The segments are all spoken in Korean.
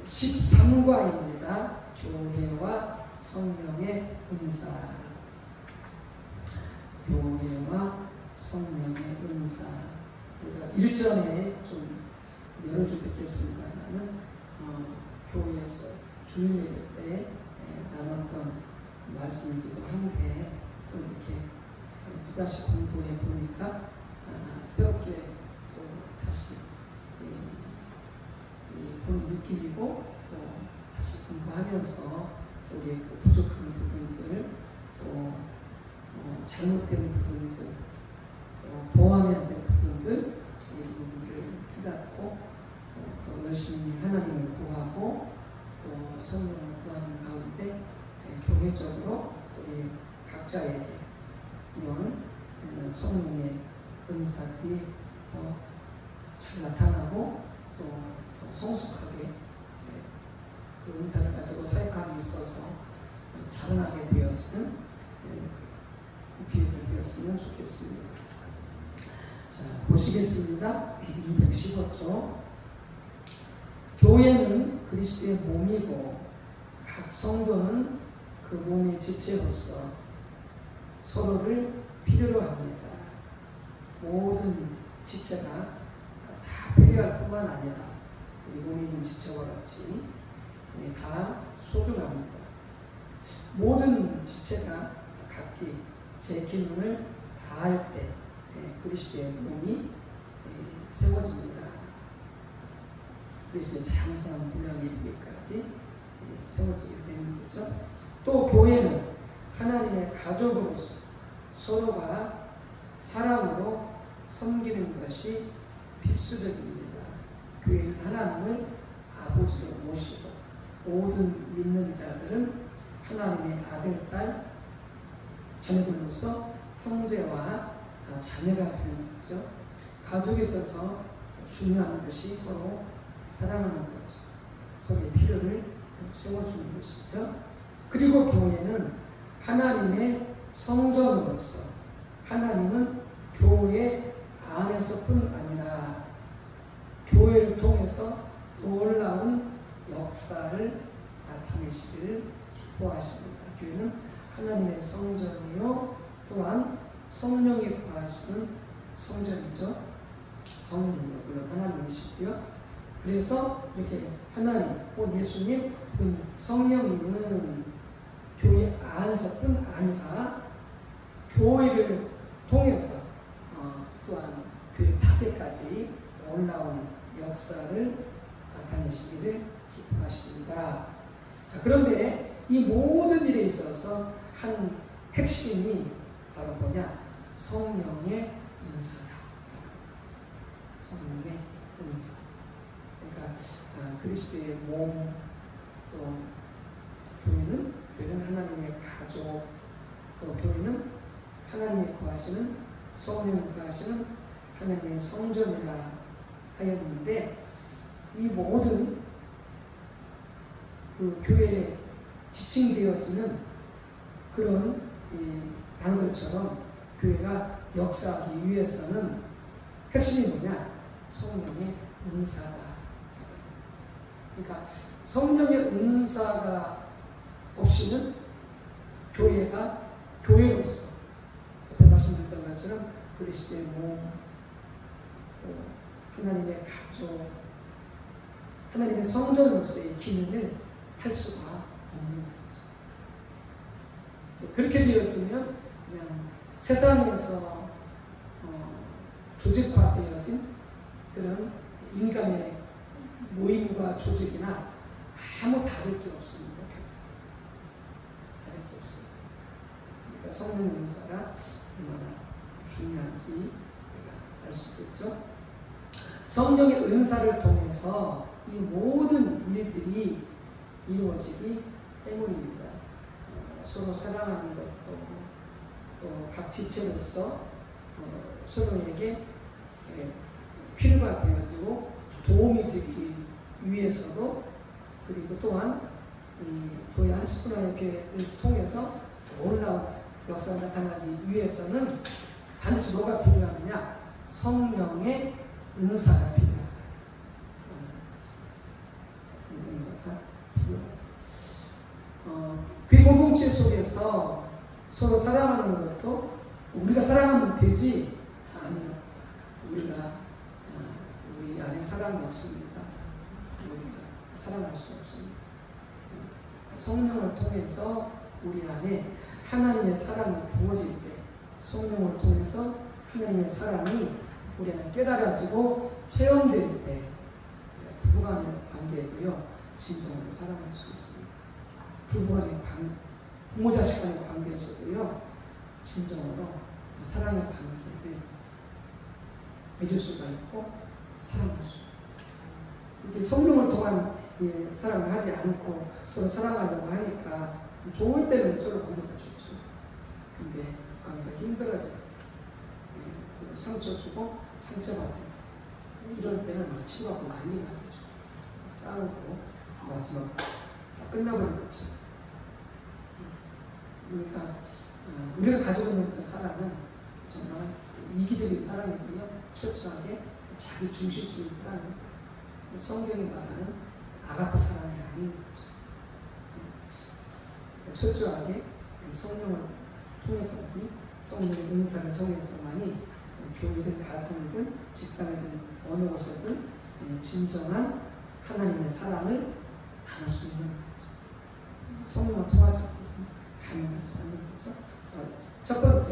13과입니다. 교회와 성령의 은사. 교회와 성령의 은사. 우리가 일전에 좀 여러 주 듣겠습니다만은 교회에서 주일 예배 때 나눴던 말씀이기도 한데 또 이렇게 또다시 공부해 보니까 새롭게 또 다시 보는 느낌이고 또 다시 공부하면서 우리의 그 부족한 부분들 또 잘못된 부분들 또 보완해야 될 부분들 이 부분들을 깨닫고 더 열심히 하나님을 구하고 또 성령을 구하는 가운데 교회적으로 우리 각자에게 이런 성령의 은사들이 더 잘 나타나고 또 더 성숙하게 그 은사를 가지고 사역함에 있어서 자라나게 되어지는 기회가 되었으면 좋겠습니다. 자, 보시겠습니다. 215조. 교회는 그리스도의 몸이고 각 성도는 그 몸의 지체로서 서로를 필요로 합니다. 모든 지체가 다 필요할 뿐만 아니라 우리 몸에 있는 지체와 같이 다 소중합니다. 모든 지체가 각기 제 기능을 다할 때 그리스도의 몸이 세워집니다. 그리스도의 장성한 분량에 이르기까지 세워지게 되는 거죠. 또 교회는 하나님의 가족으로서 서로가 사랑으로 섬기는 것이 필수적입니다. 교회는 하나님을 아버지로 모시고 모든 믿는 자들은 하나님의 아들, 딸, 자녀들로서 형제와 자녀가 되는 거죠. 가족에 있어서 중요한 것이 서로 사랑하는 거죠. 서로의 필요를 세워주는 것이죠. 그리고 교회는 하나님의 성전으로서 하나님은 교회 안에서뿐 아니라 교회를 통해서 놀라운 역사를 나타내시기를 기뻐하십니다. 교회는 하나님의 성전이요 또한 성령이 거하시는 성전이죠. 성령이요 물론 하나님이시고요. 그래서 이렇게 하나님, 예수님, 성령님은 교회 안에서뿐 아니라 교회를 통해서 또한 교회 밖에까지 놀라운 역사를 나타내시기를 기뻐하십니다. 자, 그런데 이 모든 일에 있어서 한 핵심이 바로 뭐냐? 성령의 은사다. 성령의 은사. 그러니까 그리스도의 몸, 또 교회는 하나님의 가족, 또 교회는 하나님이 구하시는 성령이 구하시는 하나님의 성전이라 하였는데 이 모든 그 교회에 지칭되어지는 그런 단어들처럼 교회가 역사하기 위해서는 핵심이 뭐냐? 성령의 은사다. 그러니까 성령의 은사가 없이는 교회가 교회로서 앞에 말씀드렸던 것처럼 그리스도의 몸, 하나님의 가족, 하나님의 성전으로서의 기능을 할 수가 없는 거죠. 그렇게 되어지면 그냥 세상에서 조직화되어진 그런 인간의 모임과 조직이나 아무 다를 게 없습니다. 다를 게 없습니다. 그러니까 성령 은사가 얼마나 중요한지 우리가 알 수 있겠죠. 성령의 은사를 통해서 이 모든 일들이 이루어지기 때문입니다. 서로 사랑하는 것도 또 각 지체로서 서로에게 필요가 되어지고 도움이 되기 위해서도 그리고 또한 이 교회 안식구나의 교회를 통해서 놀라운 역사가 나타나기 위해서는 반드시 뭐가 필요하느냐? 성령의 은사가 필요하다. 은사. 공동체 속에서 서로 사랑하는 것도 우리가 사랑하면 되지? 아니요. 우리 안에 사랑이 없습니다. 우리가 사랑할 수 없습니다. 성령을 통해서 우리 안에 하나님의 사랑이 부어질 때, 성령을 통해서 하나님의 사랑이 우리 안에 깨달아지고 체험될 때, 부부간의 관계에도요 진정으로 사랑할 수 있습니다. 부부간의 부모 자식 간의 관계에서도요 진정으로 사랑의 관계를 맺을 수가 있고 사랑할 수 있고, 이렇게 성령을 통한 사랑을 하지 않고 서로 사랑하려고 하니까 좋을 때는 서로 관계가 좋죠. 근데 관계가 힘들어져요. 서로 상처 주고 상처받고 이럴 때는 막 치고하고 난리가 나죠. 싸우고 마지막 다 끝나버린 거죠. 그러니까 우리가 가지고 있는 그 사랑은 정말 이기적인 사랑이고요. 철저하게 자기 중심적인 사랑은 성경이 말하는 아가페 사랑이 아닌 거죠. 철저하게 성령을 통해서만이, 성령의 은사를 통해서만이 교회든 가정이든 직장이든 어느 곳에든 진정한 하나님의 사랑을 나눌 수 있는 거죠. 성령을 통하지 않고서는 가능하지 않는 거죠. 자, 첫 번째,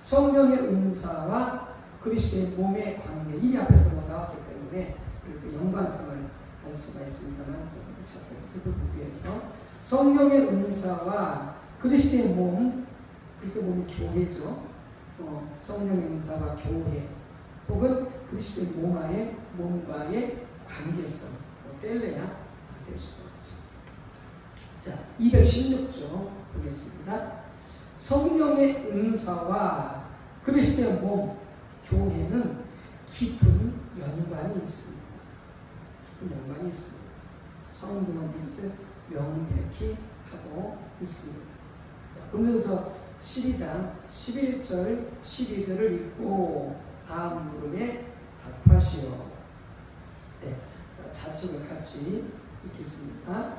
성령의 은사와 그리스도의 몸의 관계. 이미 앞에서 나왔기 때문에 그 연관성을 알 수가 있습니다만 자세히 살펴보기 위해서 성령의 은사와 그리스도의 몸, 그리스도의 몸이 교회죠. 성령의 은사와 교회 혹은 그리스도의 몸과의 관계성, 뗄래야 될 수가 없죠. 자, 216조 보겠습니다. 성령의 은사와 그리스도의 몸, 교회는 깊은 연관이 있습니다. 깊은 연관이 있습니다. 성경은 이것을 명백히 하고 있습니다. 자, 그러면서 12장 11절 12절을 읽고 다음 물음에 답하시오. 네, 자축을 같이 읽겠습니다.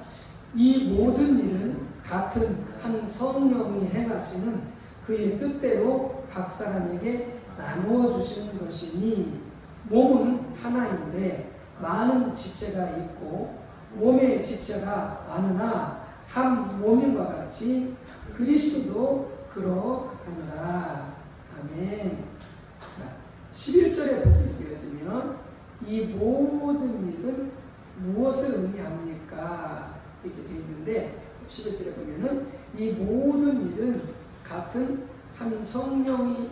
이 모든 일은 같은 한 성령이 행하시는 그의 뜻대로 각 사람에게 나누어 주시는 것이니, 몸은 하나인데 많은 지체가 있고 몸의 지체가 많으나 한 몸인과 같이 그리스도도 그러하니라. 아멘. 자, 11절에 보게 되어지면 이 모든 일은 무엇을 의미합니까? 이렇게 되어 있는데 11절에 보면은 이 모든 일은 같은 한 성령이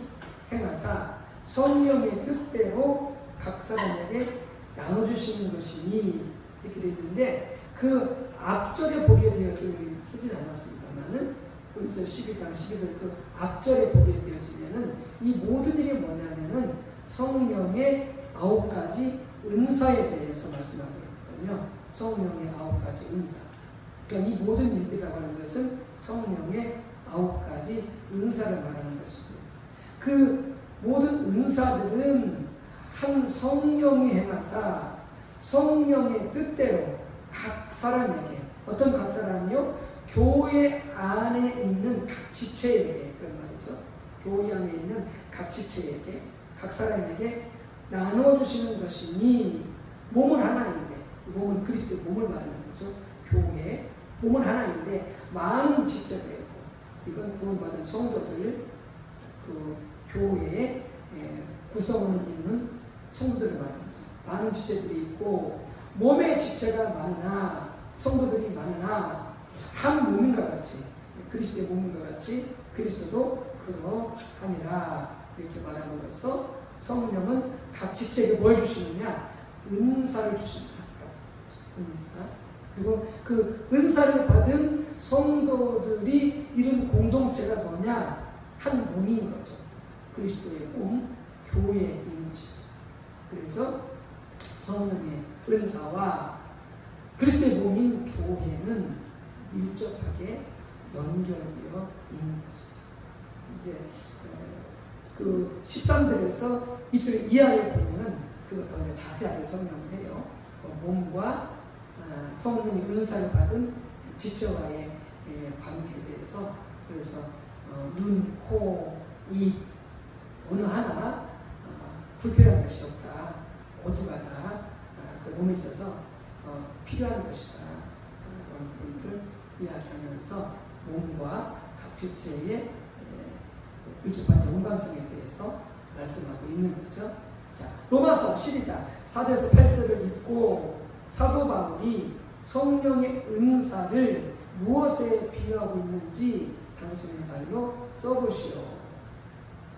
행하사 성령의 뜻대로 각 사람에게 나눠주시는 것이니, 이렇게 되어 있는데 그 앞절에 보게 되어지면 쓰진 않았습니다만은 여기서 12장 12절 그 앞절에 보게 되어지면은 이 모든 일이 뭐냐면은 성령의 9가지 은사에 대해서 말씀하고 있거든요. 성령의 9가지 은사. 그러니까 이 모든 일들이라고 하는 것은 성령의 9가지 은사를 말하는 것입니다. 그 모든 은사들은 한 성령이 행하사 성령의 뜻대로 각 사람에게, 어떤 각 사람이요? 교회 안에 있는 각 지체에게, 그런 말이죠. 교회 안에 있는 각 지체에게, 각 사람에게 나눠주시는 것이니, 몸은 하나인데, 몸은 그리스도의 몸을 말하는 거죠. 교회, 몸은 하나인데 많은 지체가 있고, 이건 구원받은 성도들, 그 교회의 구성을 이루는 성도들을 말합니다. 많은 지체들이 있고 몸의 지체가 많으나, 성도들이 많으나 한 몸인과 같이, 그리스도의 몸인과 같이 그리스도도 그러하니라. 이렇게 말함으로써 성령은 각 지체에게 뭘 주시느냐? 은사를 주십니다. 은사. 그리고 그 은사를 받은 성도들이 이룬 공동체가 뭐냐? 한 몸인 거죠. 그리스도의 몸, 교회인 것이죠. 그래서 성령의 은사와 그리스도의 몸인 교회는 밀접하게 연결되어 있는 것이죠. 이제 그 13절에서 이쪽 이하에 보면은 그것도 자세하게 설명을 해요. 몸과 성령의 은사를 받은 지체와의 관계에 대해서 그래서 눈, 코, 입 어느 하나 불필요한 것이 없다. 모두가 다 그 몸에 있어서 필요한 것이다. 그런 부분들을 이야기하면서 몸과 각 지체의 밀접한 연관성에 대해서 말씀하고 있는 거죠. 자, 로마서 12장 4절에서 8절을 읽고 사도 바울이 성령의 은사를 무엇에 비유하고 있는지 당신의 말로 써보시오.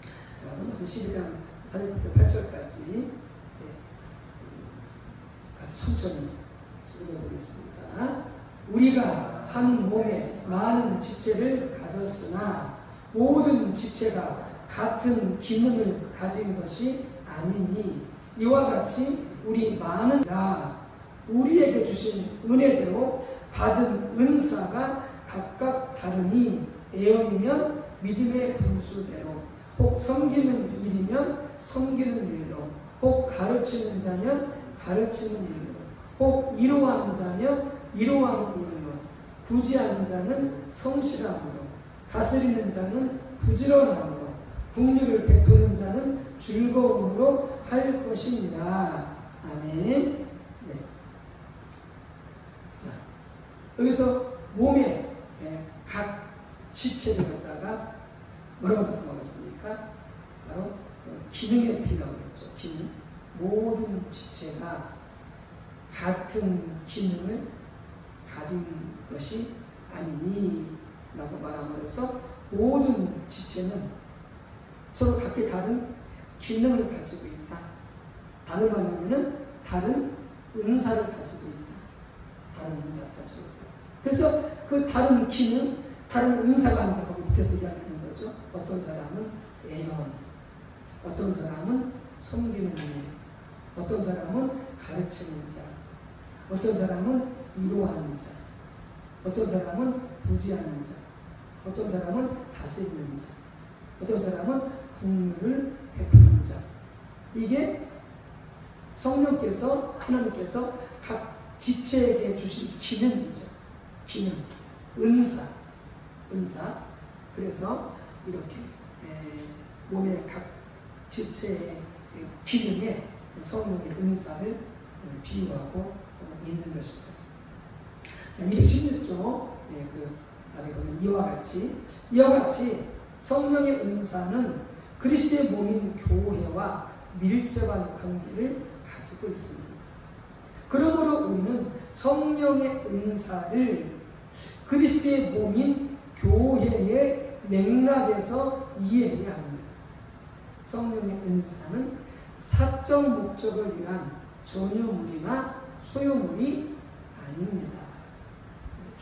자, 로마서 12장 4절부터 8절까지 같이 천천히 읽어보겠습니다. 우리가 한 몸에 많은 지체를 가졌으나 모든 지체가 같은 기능을 가진 것이 아니니 이와 같이 우리 많은 우리에게 주신 은혜대로 받은 은사가 각각 다르니 예언이면 믿음의 분수대로 혹 섬기는 일이면 섬기는 일로 혹 가르치는 자면 가르치는 일로 혹 위로하는 자면 위로하는 일로 구제하는 자는 성실함으로 다스리는 자는 부지런함으로 긍휼을 베푸는 자는 즐거움으로 할 것입니다. 아멘. 네. 자, 여기서 몸의 각 지체를 갖다가 뭐라고 말씀하셨습니까? 바로 기능에 필요하고 있죠. 기능. 모든 지체가 같은 기능을 가진 것이 아니니 라고 말함으로써 모든 지체는 서로 각기 다른 기능을 가지고 있다. 다른 말하면 다른 은사를 가지고 있다. 다른 은사를 가지고 있다. 그래서 그 다른 기능, 다른 은사가 한다고 밑에서 이야기하는 거죠. 어떤 사람은 예언, 어떤 사람은 섬기는 일, 어떤 사람은 가르치는 자, 어떤 사람은 위로하는 자, 어떤 사람은 부지하는 자, 어떤 사람은 다스리는 자, 어떤 사람은 긍휼을 베푸는 자. 이게 성령께서 하나님께서 각 지체에게 주신 기능이죠. 기능, 은사. 그래서 이렇게 몸의 각 지체의 기능에 성령의 은사를 비유하고 있는 것입니다. 자, 216조 나에 보면 이와 같이 성령의 은사는 그리스도의 몸인 교회와 밀접한 관계를 가지고 있습니다. 그러므로 우리는 성령의 은사를 그리스도의 몸인 교회의 맥락에서 이해해야 합니다. 성령의 은사는 사적 목적을 위한 전유물이나 소유물이 아닙니다.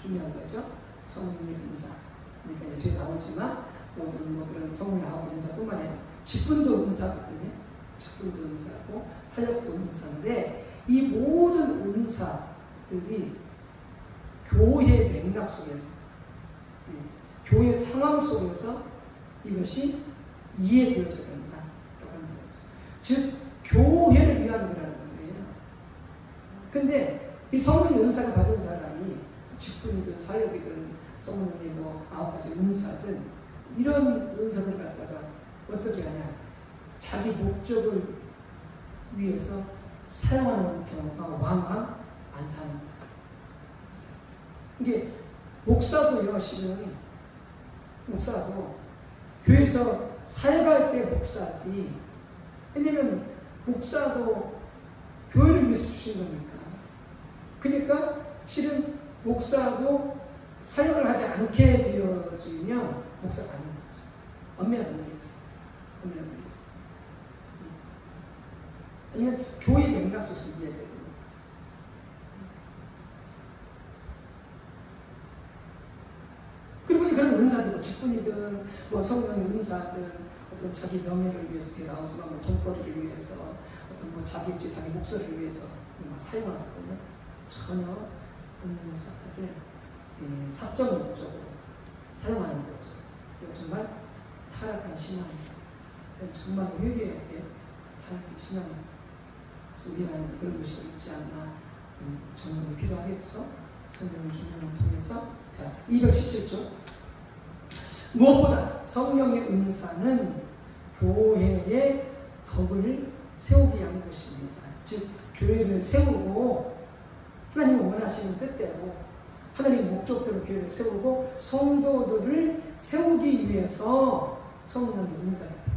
중요한 거죠. 성령의 은사. 그러니까 뒤에 나오지만 모든 그런 성령의 아홉 은사뿐만 아니라 직분도 은사거든요. 직분도 은사고 사역도 은사인데 이 모든 은사들이 교회 맥락 속에서 교회 상황 속에서 이것이 이해되어져야 된다라고 하는 거죠. 즉 교회를 위한 거라는 거예요. 근데 이 성령의 은사를 받은 사람이 직분이든 사역이든 성령의 아홉 가지 은사든 이런 은사를 갖다가 어떻게 하냐, 자기 목적을 위해서 사용하는 경우가 왕왕 많다는 거예요. 이게 목사도요, 실은 목사도 교회에서 사역할 때 목사지. 왜냐면 목사도 교회를 위해서 주신 거니까. 그러니까 실은 목사도 사역을 하지 않게 되어지면 목사가 아닌 거죠. 엄밀한 의미에서. 아니면 교회 맥락 속에서 이해해야 됩니다. 그리고 그런 은사들, 직분이든 성령의 은사든 어떤 자기 명예를 위해서 나오지만 돈벌이를 위해서 어떤 자기 입지, 자기 목소리를 위해서 사용하거든요. 전혀 은사를 사적 목적으로 사용하는 거죠. 이거 정말 타락한 신앙입니다. 정말 회개해야 돼. 타락한 신앙입니다. 우리 안에 그런 것이 있지 않나 점검이 필요하겠죠. 성령의 조명을 통해서 자, 217조. 무엇보다 성령의 은사는 교회의 덕을 세우기 위한 것입니다. 즉 교회를 세우고 하나님이 원하시는 뜻대로 하나님의 목적대로 교회를 세우고 성도들을 세우기 위해서 성령의 은사입니다.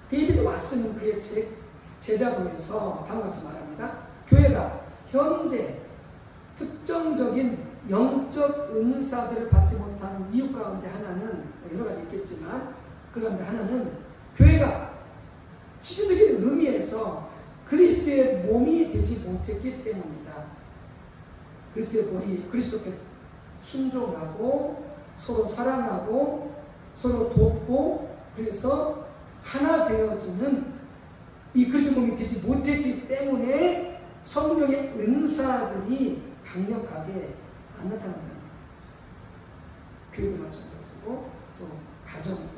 데이비드 왓슨 그의 제자도에서 다음과 같이 말합니다. 교회가 현재 특정적인 영적 은사들을 받지 못하는 이유 가운데 하나는 여러 가지 있겠지만 그 가운데 하나는 교회가 실질적인 의미에서 그리스도의 몸이 되지 못했기 때문이다. 그리스도의 머리, 그리스도께 순종하고 서로 사랑하고 서로 돕고 그래서 하나 되어지는 이 그리스도 몸이 되지 못했기 때문에 성령의 은사들이 강력하게 안 나타난다. 교회도 마찬가지고 또 가정도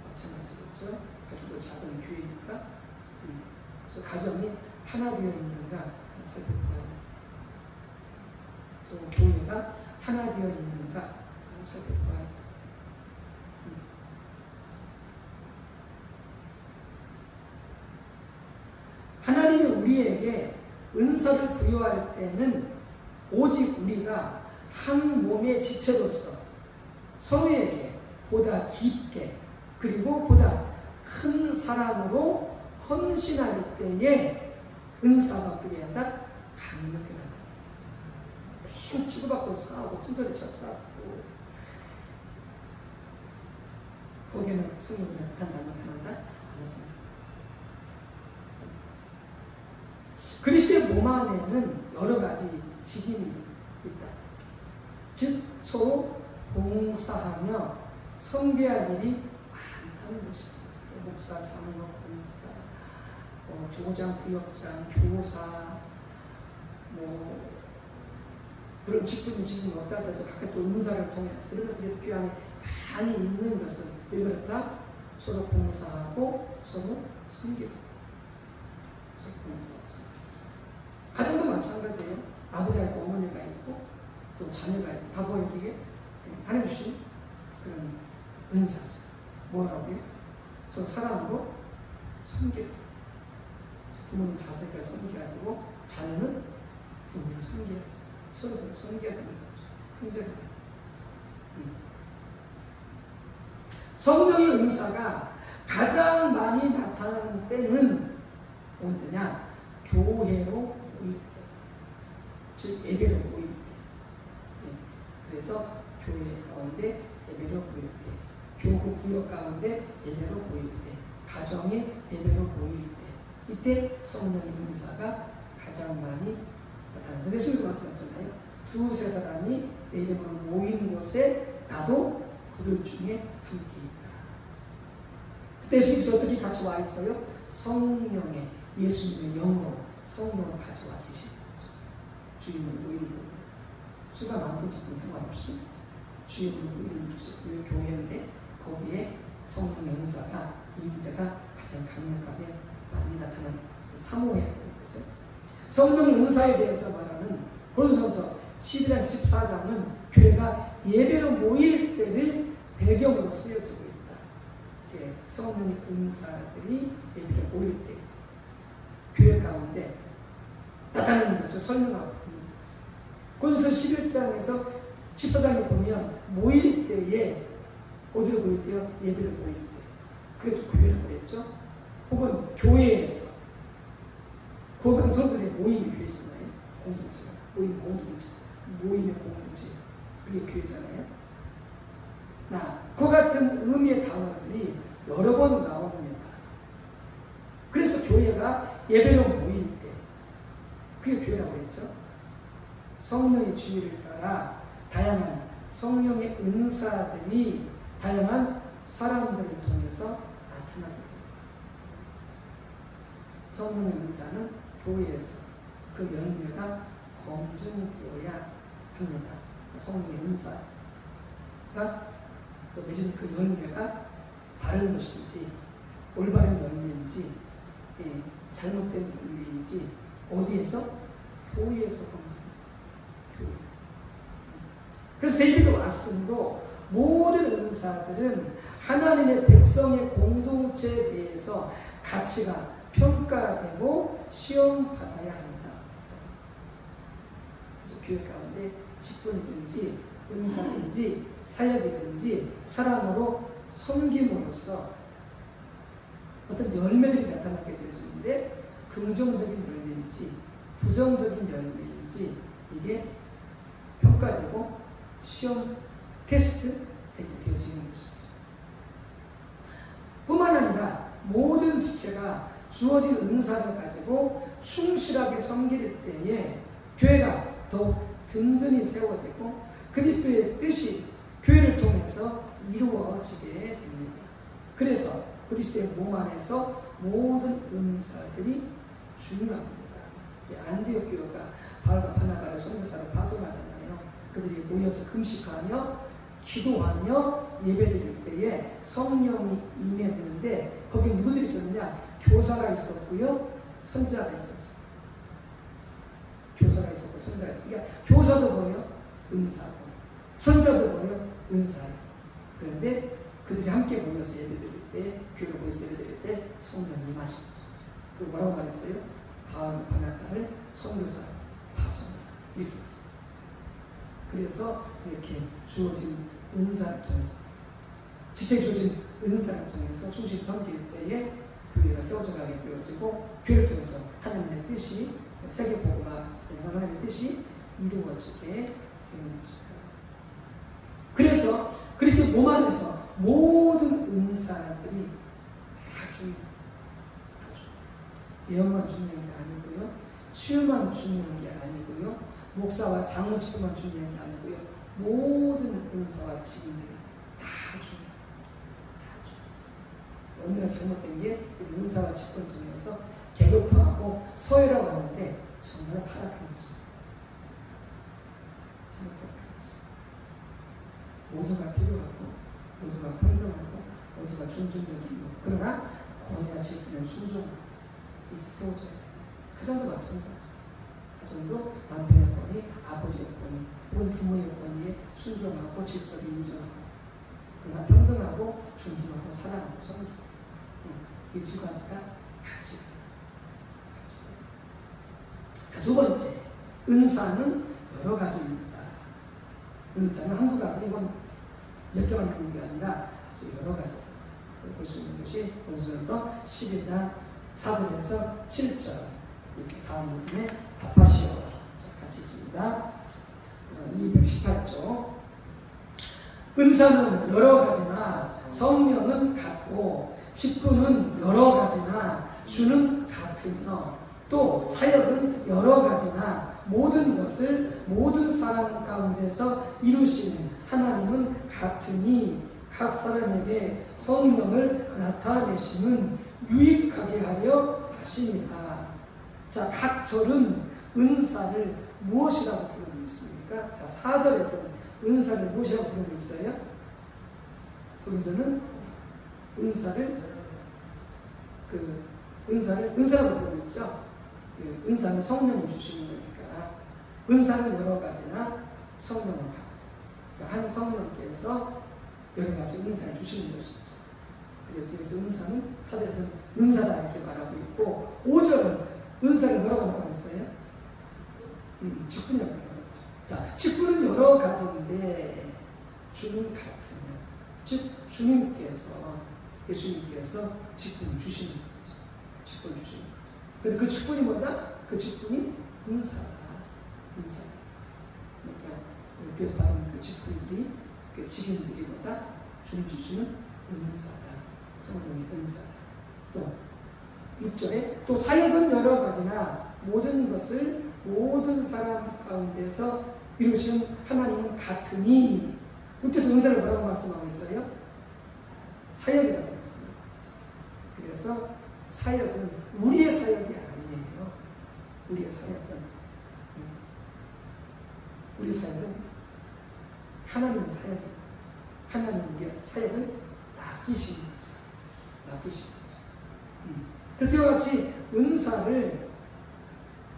마찬가지겠죠. 가족도 작은 교회니까 그래서 가정이 하나 되어 있는가 살펴봐야 또 교회가 하나 되어 있는가 살펴봐야 하나님이 우리에게 은사를 부여할 때는 오직 우리가 한 몸의 지체로서 서로에게 보다 깊게 그리고 보다 큰 사랑으로 헌신할 때에 은사가 어떻게 한다? 강력하게 나타난다. 맨 치고받고 싸우고 큰소리 쳐 싸우고 거기에는 성령이 나타난다? 그리스도의 몸 안에는 여러 가지 직임이 있다. 즉 서로 봉사하며 섬겨야 일이 많다는 것입니다. 목사, 장로, 권사, 조장, 구역장, 교사 그런 직분이 지금 없다 해도 각각 또 은사를 통해서 그런 것들이 교회 안에 많이 있는 것은 왜 그렇다? 서로 봉사하고 서로 섬기고 서로 봉사하고 가정도 마찬가지예요. 아버지가 있고 어머니가 있고 또 자녀가 있고 다 보이게 하나님 주신 그런 은사 뭐라고요? 서로 사랑하고 섬기고 부모는 자식을 섬겨야 되고 자녀는 부모를 섬겨야 되고 서로 섬겨야 되는 거죠. 형제가 성령의 은사가 가장 많이 나타나는 때는 언제냐? 교회로 모일 때, 즉 예배로 모일 때. 그래서 교회 가운데 예배로 모일 때, 교구 구역 가운데 예배로 모일 때, 가정에 예배로 모일 때, 이때 성령의 은사가 가장 많이 나타납니다. 그래서 예수님께서 말씀하셨잖아요. 두세 사람이 내 이름으로 모인 곳에 나도 그들 중에 함께 있다. 그때 예수님께서 어떻게 같이 와 있어요? 성령의 예수님의 영으로 성령을 가져와 계시는 거죠. 주님을 모이는 곳. 수가 많든 적든 상관없이 주님을 모이는 곳이 교회인데 거기에 성령의 은사가 임재가 가장 강력하게 많이 나타나는 사모해야 되는 거죠. 성령의 은사에 대해서 말하는 고린도전서 11장 14장은 교회가 예배로 모일 때를 배경으로 쓰여지고 있다. 성령의 은사들이 예배로 모일 때 교회 가운데 나타나는 것을 설명하고 있습니다. 고린도전서 11장에서 14장에 보면 모일 때에 어디로 모일 때요? 예배로 모일 때. 그게 또 교회라고 그랬죠. 혹은 교회에서 구원받은 성도들의 모임이 교회잖아요. 공동체가 모임 공동체, 모임의 공동체 그게 교회잖아요. 그 같은 의미의 단어들이 여러 번 나옵니다. 그래서 교회가 예배로 모일 때 그게 교회라고 했죠. 성령의 주의를 따라 다양한 성령의 은사들이 다양한 사람들을 통해서 나타나게 됩니다. 성령의 은사는 교회에서 그 열매가 검증되어야 합니다. 성령의 은사가 맺은 그 열매가 바른 것인지 올바른 열매인지 잘못된 열매인지 어디에서? 교회에서 검증합니다. 교회에서. 그래서 데이비드 왓슨도 모든 은사들은 하나님의 백성의 공동체에 대해서 가치가 평가되고 시험받아야 한다. 그래서 교회 가운데 직분이든지 은사든지 사역이든지 사람으로 섬김으로써 어떤 열매들이 나타나게 되어지는데 긍정적인 열매인지 부정적인 열매인지 이게 평가되고 시험 테스트 되게 되어지는 것이죠. 뿐만 아니라 모든 지체가 주어진 은사를 가지고 충실하게 섬길 때에 교회가 더욱 든든히 세워지고 그리스도의 뜻이 교회를 통해서 이루어지게 됩니다. 그래서 그리스도의 몸 안에서 모든 은사들이 중요합니다. 안디옥 교회가 바울과 바나바를 선교사로 파송하잖아요. 그들이 모여서 금식하며 기도하며 예배드릴 때에 성령이 임했는데 거기에 누구들이 있었느냐? 교사가 있었고요, 선지자가 있었어요. 교사가 있었고 선지자가 있었고, 그러니까 교사도 보여 은사고 선지자도 보여 은사예요. 그런데 그들이 함께 모여서 예배드릴 때, 교회로 모여서 예배드릴 때 성령이 임하신 거죠. 그 뭐라고 말했어요? 바울 바나바를 선교사로 파송하라 이렇게 했어요. 그래서 이렇게 주어진 은사를 통해서 지체에 주어진 은사를 통해서 충실히 섬길 때에 교회가 세워져 가게 되어지고 교회를 통해서 하나님의 뜻이 세계복음화 하나님의 뜻이 이루어지게 되는 것입니다. 그래서 그리스도의 몸 안에서 모든 은사들이 다 중요합니다. 예언만 중요한 게 아니고요, 치유만 중요한 게 아니고요, 목사와 장로 직분만 중요한 게 아니고요, 모든 은사와 직분들이 다 중요해요. 오늘은 잘못된 게 은사와 직분 중에서 개교파하고 서열하고 하는데 정말 타락한 것입니다. 정말 타락한 것입니다. 모두가 필요하고 모두가 평등하고 모두가 존중적이고 그러나 권위와 질서는 순종하고 이렇게 세워져야 돼요. 가정도 마찬가지. 가정도 남편의 권위, 아버지의 권위, 혹은 부모의 권위에 순종하고 질서를 인정하고 그러나 평등하고 존중하고 사랑하고 섬기고 이 두 가지가 같이. 자, 두 번째, 은사는 여러 가지입니다. 은사는 한두 가지, 이건 몇 개만 있는 게 아니라 여러 가지. 볼 수 있는 것이 본서에서 12장 4절에서 7절 이렇게 다음 부분에 답하시오. 자, 같이 있습니다. 218조. 은사는 여러 가지나 성령은 같고 직분은 여러 가지나 주는 같으며 또 사역은 여러 가지나 모든 것을 모든 사람 가운데서 이루시는 하나님은 같으니 각 사람에게 성령을 나타내시는 유익하게 하려 하시니라. 자, 각 절은 은사를 무엇이라고 부르고 있습니까? 자, 4절에서는 은사를 무엇이라고 부르고 있어요? 거기서는 은사라고 부르고 있죠. 은사는 성령이 주시는 거니까 은사는 여러 가지나 성령은 같고 그러니까 한 성령께서 여러 가지 은사를 주시는 것이죠. 그래서 여기서 은사는 4절에서는 은사다 이렇게 말하고 있고 5절은 은사를 뭐라고 말하고 있어요? 직분이라고 말하고 있죠. 자, 직분은 여러 가지인데 주는 같으며 즉 주님께서 예수님께서 직분 주시는 거죠. 직분 주시는 거죠. 근데 그 직분이 뭐다? 그 직분이 은사다. 은사다. 그러니까 교회에서 받은 그 직분들이 그 직임들이 뭐다? 주님 주시는 은사다. 성령의 은사다. 또 6절에 또 사역은 여러 가지나 모든 것을 모든 사람 가운데서 이루신 하나님은 같으니 그때서 은사를 뭐라고 말씀하고 있어요? 사역이라고 말씀합니다. 그래서 사역은 우리의 사역이 아니에요. 우리 사역은 하나님의 사역입니다. 하나님 우리의 사역을 맡기신 거죠. 그래서 이와 같이 은사를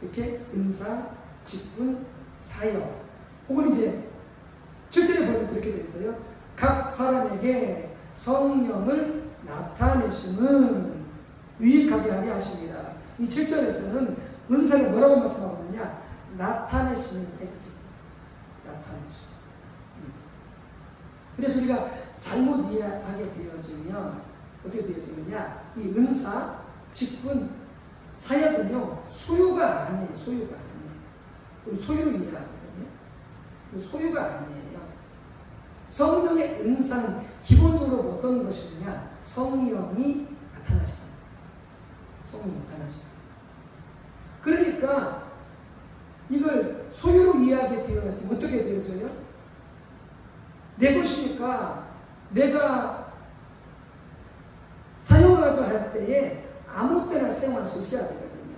이렇게 은사, 직분, 사역 혹은 이제 7절에 보면 그렇게 되어 있어요. 각 사람에게 성령을 나타내시는 유익하게 하게 하십니다. 이 7절에서는 은사를 뭐라고 말씀하거든요? 나타내시는 액트. 나타내시는. 그래서 우리가 잘못 이해하게 되어지면 어떻게 되어지느냐? 이 은사, 직분, 사역은요 소유가 아니에요. 소유가 아니에요. 우리 소유로 이해하거든요. 소유가 아니에요. 성령의 은사는 기본적으로 어떤 것이냐? 성령이 나타나십니다. 성령이 나타나십니다. 그러니까 이걸 소유로 이해하게 되어야지 어떻게 되어져요? 내 것이니까 내가 사용하고자 할 때에 아무 때나 사용할 수 있어야 되거든요.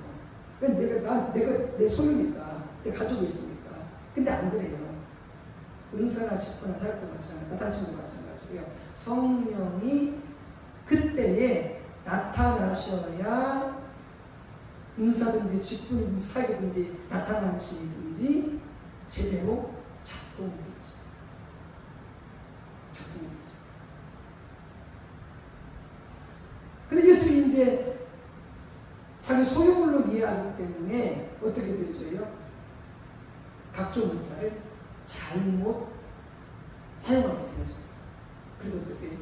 내가 내 소유니까 내가 가지고 있으니까. 근데 안 그래요. 은사나 직분이나 사역도 마찬가지고 나타나시는 것 마찬가지고요. 성령이 그때에 나타나셔야 은사든지 직분이든지 사역이든지 나타나시든지 제대로 작동되죠. 근데 예수님이 이제 자기 소유물로 이해하기 때문에 어떻게 되어져요? 각종 은사를 잘못 사용하게 되죠. 그리고 어떻게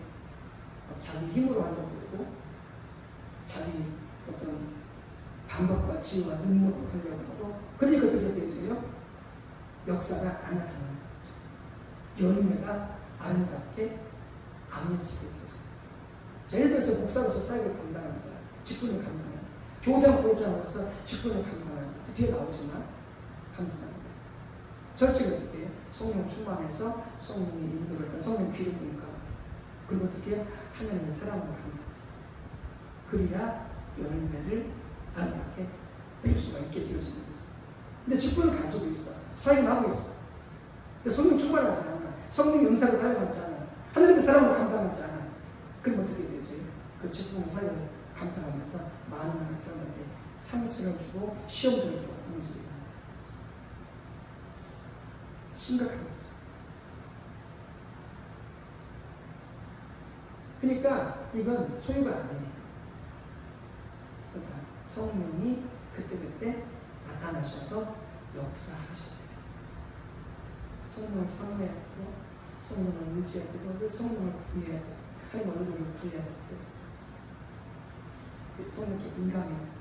자기 힘으로 하려고 그러고 자기 어떤 방법과 지혜와 능력으로 하려고 하고 그러니까 어떻게 되어져요? 역사가 안 나타나는 거죠. 열매가 아름답게 안 맺히게 되죠. 예를 들어서 목사로서 사역을 감당합니다. 직분을 감당합니다. 교장, 부회장으로서 직분을 감당합니다. 그 뒤에 나오지만 감당합니다. 절제가 어떻게 해요? 성령 충만해서 성령의 인도를 따라 성령 귀를 보니까 그리고 어떻게 하나님의 사랑을 합니다. 그래야 열매를 아름답게 맺을 수가 있게 되어지는 거죠. 근데 직분을 가지고 있어. 사역을 하고 있어. 근데 성령 충만하지 않아. 성령의 은사를 사용하지 않아. 하나님의 사랑을 감당하지 않아. 그럼 어떻게 되죠? 그 직분의 사역을 감당하면서 많은 사람한테 상처를 주고 시험들을 주고 문제가 심각한 거죠. 그러니까 이건 소유가 아니에요. 그러니까 성령이 그때그때 나타나셔서 역사하실 때 성령을 사모해야 되고 성령을 의지해야 되고 성령을 구해야 되고 하나님 얼굴을 구해야 되고 성령께 민감해야 되고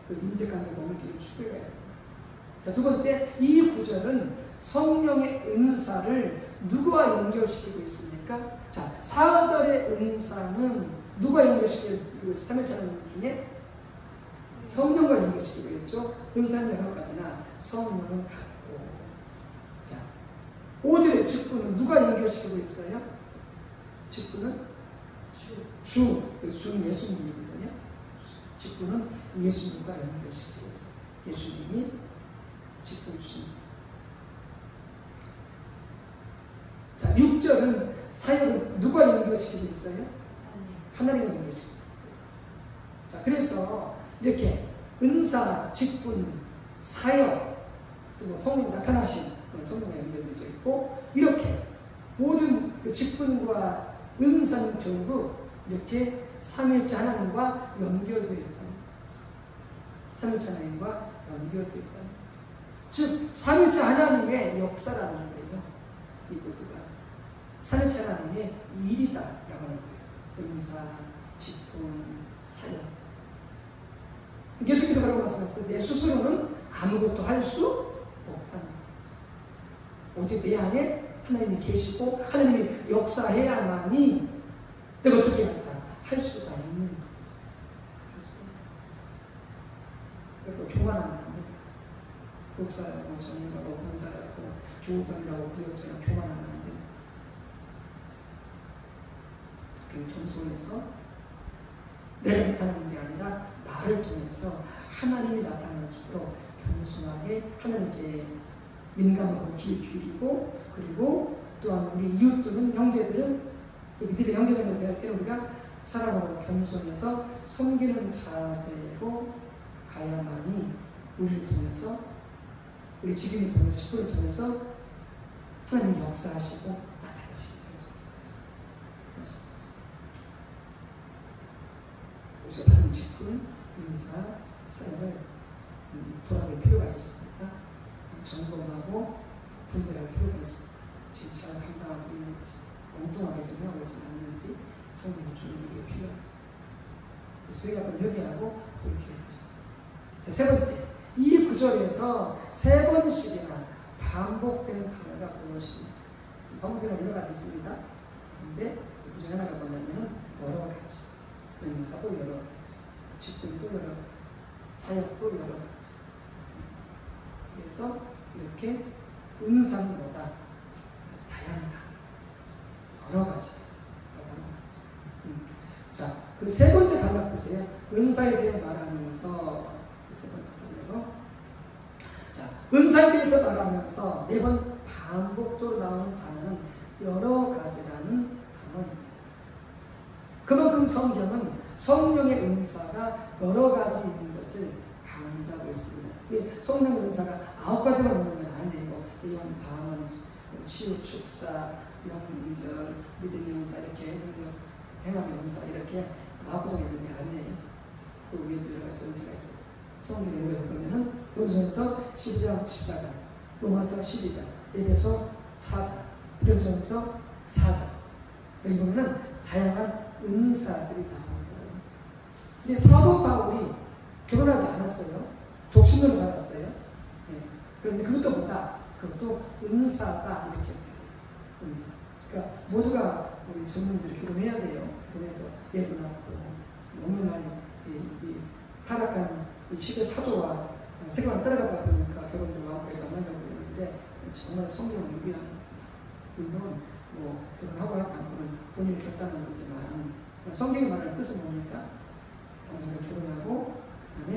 그 민재관계 머물기를 추구해야 되고 자, 두 번째, 이 구절은 성령의 은사를 누구와 연결시키고 있습니까? 자, 4절의 은사는 누가 연결시키고 있어요? 3일 찬양 중에 성령과 연결시키고 있죠. 은사는 여러 가지나 성령은 같고 자, 5절의 직분은 누가 연결시키고 있어요? 직분은 주는 예수님이거든요. 직분은 예수님과 연결시키고 있어요. 예수님이 직분 주십니다. 자, 6절은 사역은 누가 연결시키고 있어요? 하나님과 연결시키고 있어요. 자, 그래서 이렇게 은사, 직분, 사역, 또 성령 나타나신 성령과 연결되어 있고 이렇게 모든 그 직분과 은사는 결국 이렇게 삼일째 하나님과 연결되어 있다. 삼일째 하나님과 연결되어 있다. 즉 삼일째 하나님의 역사라는 거예요. 이 모두가 삼일째 하나님의 일이다라고 하는 거예요. 은사, 직분, 사역. 예수께서 뭐라고 말씀하셨어요? 내 스스로는 아무것도 할 수 없다는 거죠. 오직 내 안에 하나님이 계시고 하나님이 역사해야만이 내가 어떻게 할 수가 있는 거죠. 그래서 교만하면 안 돼요. 목사라고 전문가라고 권사라고 교우장이라고 구역장이라고 교만하면 안 돼요. 그 점성에서 내가 나타나는 게 아니라 나를 통해서 하나님이 나타나시도록 겸손하게 하나님께 민감하고 귀 기울이고 그리고 또한 우리 이웃들은 형제들은 또 믿음의 형제들을 대할 때 우리가 사랑으로 겸손해서 섬기는 자세로 가야만이 우리를 통해서 우리 직인을 통해서 식구를 통해서 하나님 역사하시고 나타나시는 거죠. 그래서 다른 직분, 인사, 사역을 돌아볼 필요가 있습니다. 점검하고 분별할 필요가 있습니다. 지금 잘 감당하고 있는지, 엉뚱하게 전하고 있지 않는지 성경의 주의가 필요합니다. 그래서 우리가 한번 여기하고 돌이켜야죠. 세 번째, 이 구절에서 세 번씩이나 반복되는 단어가 무엇입니까? 반복되는 여러 가지 있습니다. 그런데 이 구절 하나가 뭐냐면 여러 가지, 은사도 여러 가지, 직분도 여러 가지, 사역도 여러 가지. 그래서 이렇게 은사보다 다양하다, 여러 가지. 자, 그 세 번째 단락 보세요. 은사에 대해 말하면서 세 번째 단락으로, 자, 은사에 대해서 말하면서 매번 반복적으로 나오는 단어는 여러 가지라는 단어입니다. 그만큼 성경은 성령의 은사가 여러 가지인 것을 강조하고 있습니다. 성령의 은사가 9가지만 있는 건 아니고 예언, 방언, 치유, 축사, 영능력, 믿음의 은사, 이렇게 행함의 은사, 이렇게 9가지가 있는 게 아니에요. 그 위에도 여러 가지 은사가 있어요. 성경에 의해서 보면은 요전서 12장 14장, 로마서 12장, 에베소 4장, 베드로전서 4장, 여기 보면은 다양한 은사들이 나오더라고요. 근데 사도 바울이 결혼하지 않았어요. 독신으로 살았어요. 네. 그런데 그것도 은사다, 이렇게 해요. 은사. 그러니까 모두가 우리 전문들이 결혼해야 돼요. 결혼해서 예고 낳고 너무나 이 타락한 이 시대 사조와 세계관을 따라가다 보니까 결혼도 하고 애가 만나고 그러는데 정말 성경을 위한, 물론 뭐 결혼하고 하지 않고는 본인이 결단하는 거지만 성경이 말하는 뜻은 뭡니까? 남자가 결혼하고 그 다음에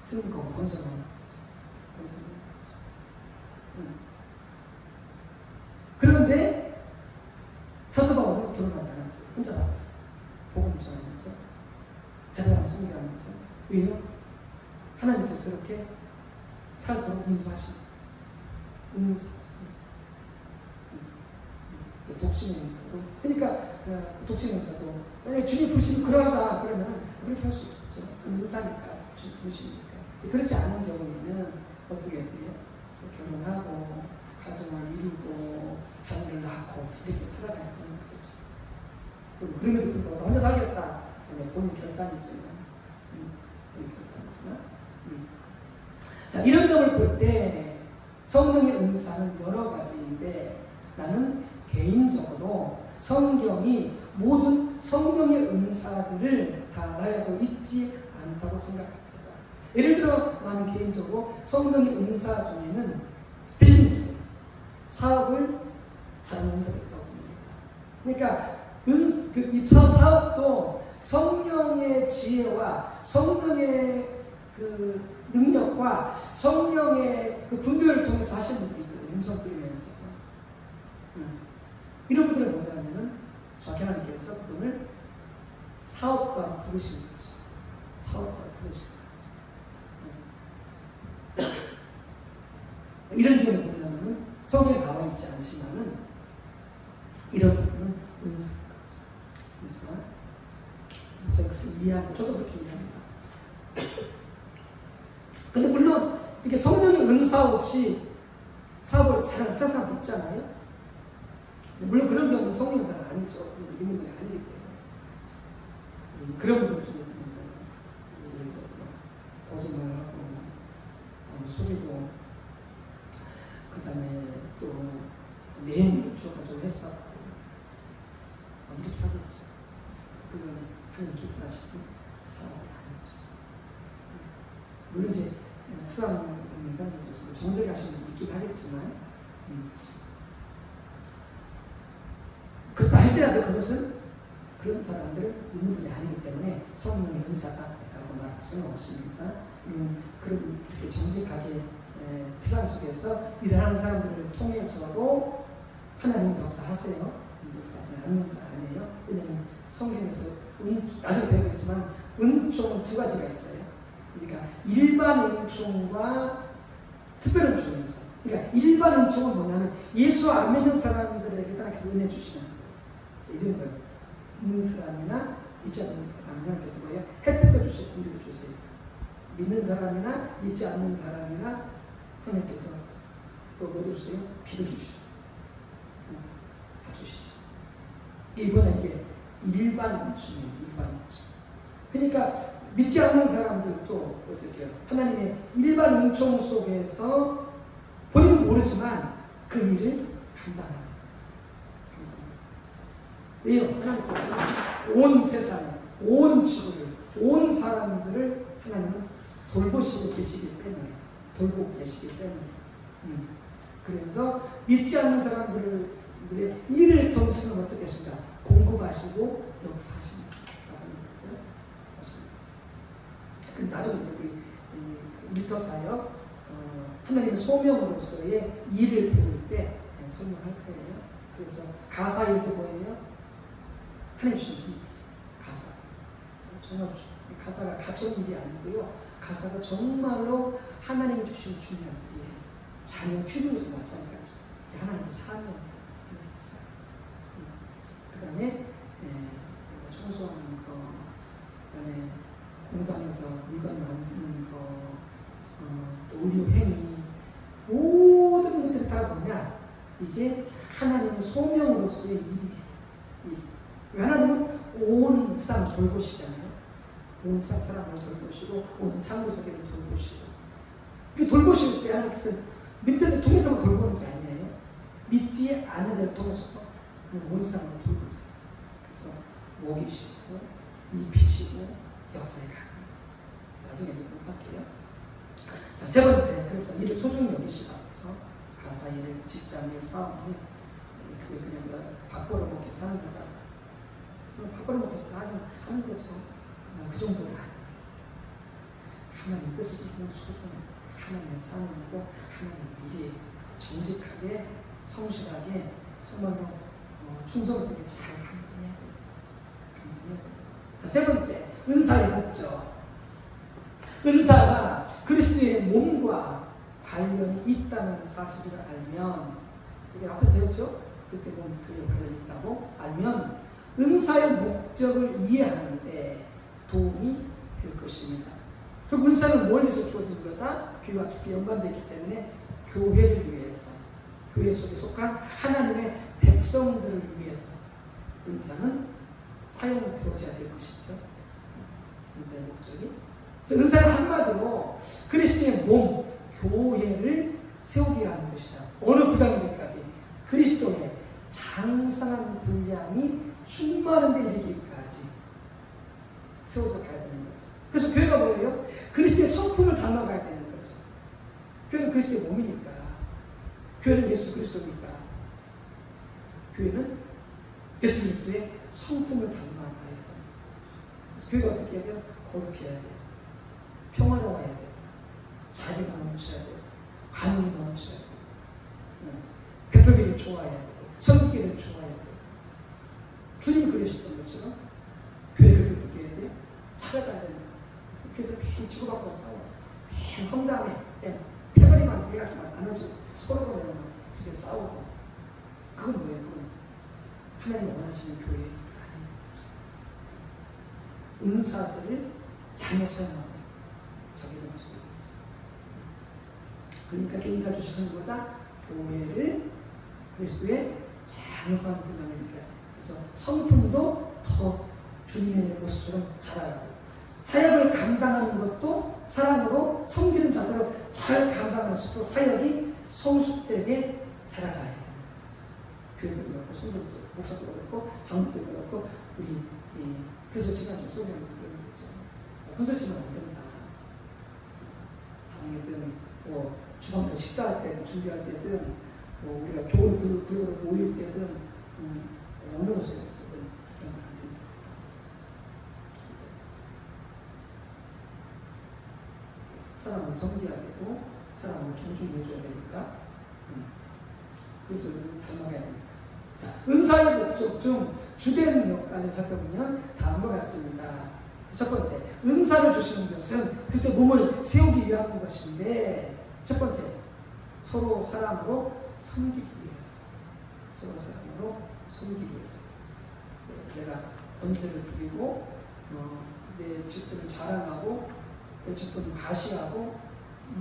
승거 건설하는 거죠. 그런데 사도 바울은 결혼하지 않았어요. 혼자 나왔어요. 복음 전하면서 자녀랑 소개하면서. 왜요? 하나님께서 그렇게 살도록 인도하시는 거죠. 은사. 독신의 은사도. 그러니까 독신의 은사도 만약에 주님 부르시면 그러하다 그러면 그렇게 할 수 있겠죠. 은사니까, 주님 부르시니까. 그렇지 않은 경우에는 어떻게 해요? 결혼하고 가정을 이루고 자녀를 낳고 이렇게 살아가야 되는 거죠. 그럼에도 불구하고 혼자 살겠다. 본인 결단이지만. 자, 이런 점을 볼 때 성령의 은사는 여러 가지인데 나는 개인적으로 성경이 모든 성령의 은사들을 다 말하고 있지 않다고 생각합니다. 예를 들어 나는 개인적으로 성령의 은사 중에는 비즈니스, 사업을 잘하는 은사가 있다고 봅니다. 그러니까 이 사업도 성령의 지혜와 성령의 그 능력과 성령의 그 분별을 통해서 하시는 분들이 있거든요. 음성 들으면서. 이런 분들은 뭐냐면은 정확히 하나님께서 그분을 사업가 부르시는 거죠. 사업가 부르시는 거죠. 이런 경우는 뭐냐면은 성경에 나와 있지 않지만은 이런 부분은 은사인 거죠. 은사. 그래서 그렇게 이해하고 저도 그렇게 이해합니다. 근데 물론 이렇게 성령의 은사 없이 사업을 잘하는 세상도 있잖아요. 물론 그런 경우는 성령 은사가 아니죠. 그건 믿는 분이 아니기 때문에. 그런 분들 중에서는 예를 들어서 거짓말하고 속이고 그 다음에 또 내용을 주어가지고 했었고 이렇게 하겠죠. 그건 하나님 기뻐하시는 사업이 아니죠. 물론 이제 수학하는 사람들로서 정죄 하시는 분이 있긴 하겠지만 그렇다 할지라도 그것은 그런 사람들 믿는 분이 아니기 때문에 성령의 은사다라고 말할 수는 없습니다. 그런 이렇게 정직하게 세상 속에서 일하는 사람들을 통해서도 하나님 역사하세요. 역사하지 않는 거 아니에요. 왜냐하면 성경에서 나중에 배우겠지만 은총은 두 가지가 있어요. 그러니까 일반 은총과 특별 은총이 있어요. 그러니까 일반 은총은 뭐냐면 예수 안 믿는 사람들에게 하나님께서 은혜 주시는 거예요. 그래서 이런 거예요. 믿는 사람이나 믿지 않는 사람이나 하나님께서 뭐예요? 햇빛도 주시고 공기도 주세요. 믿는 사람이나 믿지 않는 사람이나 하나님께서 또 뭐 주세요? 비도 주시고 다 주시죠. 이번에 이게 일반 은총이에요. 일반 은총. 그러니까 믿지 않는 사람들도 어떻게 해요? 하나님의 일반 은총 속에서 본인은 모르지만 그 일을 감당합니다. 왜요? 하나님께서 온 세상, 온 지구를, 온 사람들을 하나님은 돌보시고 계시기 때문에, 돌보고 계시기 때문에. 그래서 믿지 않는 사람들의 일을 통해서는 어떻게 하신다? 공급하시고 역사하신다. 나중에 우리 리터 사역 하나님의 소명으로서의 일을 배울 때 설명할 거예요. 그래서 가사 일도 뭐예요? 하나님 주신 일, 가사. 정말 가사가 가짜는 일이 아니고요. 가사가 정말로 하나님이 주신 중요한 일이에요. 자녀 키우는 것도 마찬가지죠. 하나님의 사명이에요. 그 다음에 청소하는 거, 그 다음에 공장에서 물건 만드는 거, 또 의료 행위, 모든 것들이 다 뭐냐? 이게 하나님의 소명으로서의 일이에요. 하나님은 온 세상을 돌보시잖아요. 온 세상 사람을 돌보시고, 온 창조세계를 돌보시고. 그 돌보실 때 하나님께서 믿는 데 통해서만 돌보는 게 아니에요. 믿지 않는 데를 통해서 온 세상을 돌보세요. 그래서 먹이시고, 입히시고, 역사에 가는 거죠. 나중에 공부할게요. 자, 세 번째, 그래서 일을 소중히 여기시라고요. 가사 일, 직장일, 사업일, 그게 그냥 밥벌어 먹기 사는 거다. 밥벌어 먹기 하는 거죠. 그 정도가 아니에요. 하나님 뜻을 좀 소중히, 하나님의 사명이고, 하나님의 일이 정직하게, 성실하게, 정말로 충성되게 잘 감당해야 돼요. 자, 세 번째, 은사의 목적. 은사가 그리스도의 몸과 관련이 있다는 사실을 알면, 이게 앞에서 배웠죠? 그때 몸 교회에 관련이 있다고 알면 은사의 목적을 이해하는 데 도움이 될 것입니다. 그럼 은사는 뭘 위해서 주어진 거다? 교회와 깊이 연관되기 때문에 교회를 위해서, 교회 속에 속한 하나님의 백성들을 위해서 은사는 사용되어져야 될 것이죠. 은사의 목적이. 그래서 은사는 한마디로 그리스도의 몸, 교회를 세우게 하는 것이다. 어느 구단기까지 그리스도의 장성한 분량이 충만한 데 이르기까지 세워져 가야 되는 거죠. 그래서 교회가 뭐예요? 그리스도의 성품을 닮아가야 되는 거죠. 교회는 그리스도의 몸이니까. 교회는 예수 그리스도니까. 교회는 예수 그리스도의 성품을 닮아가야 돼요. 교회가 어떻게 해야 돼요? 거룩해야 돼요. 평화로워야 돼요. 자비가 넘쳐야 돼요. 관용이 넘쳐야 돼요. 베풀기를 좋아해야 돼요. 섬기기를 좋아해야 돼요. 주님 그러시던 것처럼 교회 그렇게 어떻게 해야 돼요? 찾아가야 돼요. 그래서 매일 치고받고 싸워. 매일 험담에 패거리만 해가지고 나눠져 서로가 그렇게 싸우고. 그건 뭐예요? 그건 하나님 원하시는 교회 아닙니다. 은사들을 잘못 사용하고 자기를 맞추고 있어요. 그러니까 인사 주시는 것보다 교회를 그리스도의 장성한 분량을 이렇게 그래서 성품도 더 주님의 모습처럼 자라고 사역을 감당하는 것도 사랑으로 섬기는 자세로 잘 감당할 수 있고 사역이 성숙되게 자라가야 해요. 교회도 그렇고 성도도 목사도 그렇고 장로도 그렇고 우리 그래서 제가 좀 소개하면서 그런 거죠. 헛소리치면 안 된다. 다음에는 뭐 주방에서 식사할 때 준비할 때든 뭐 우리가 교회 그룹으로 모일 때든 어느 곳에서든 그런 안 된다. 사람을 섬겨야 되고 사람을 존중해줘야 되니까 그래서 닮아가야 되니까. 자, 은사의 목적 중 주된 역할을 살펴보면 다음과 같습니다. 첫 번째, 은사를 주시는 것은 그때 몸을 세우기 위한 것인데 첫 번째, 서로 사람으로 섬기기 위해서. 서로 사람으로 섬기기 위해서. 내가 권세를 부리고 내 직분을 자랑하고 내 직분을 가시하고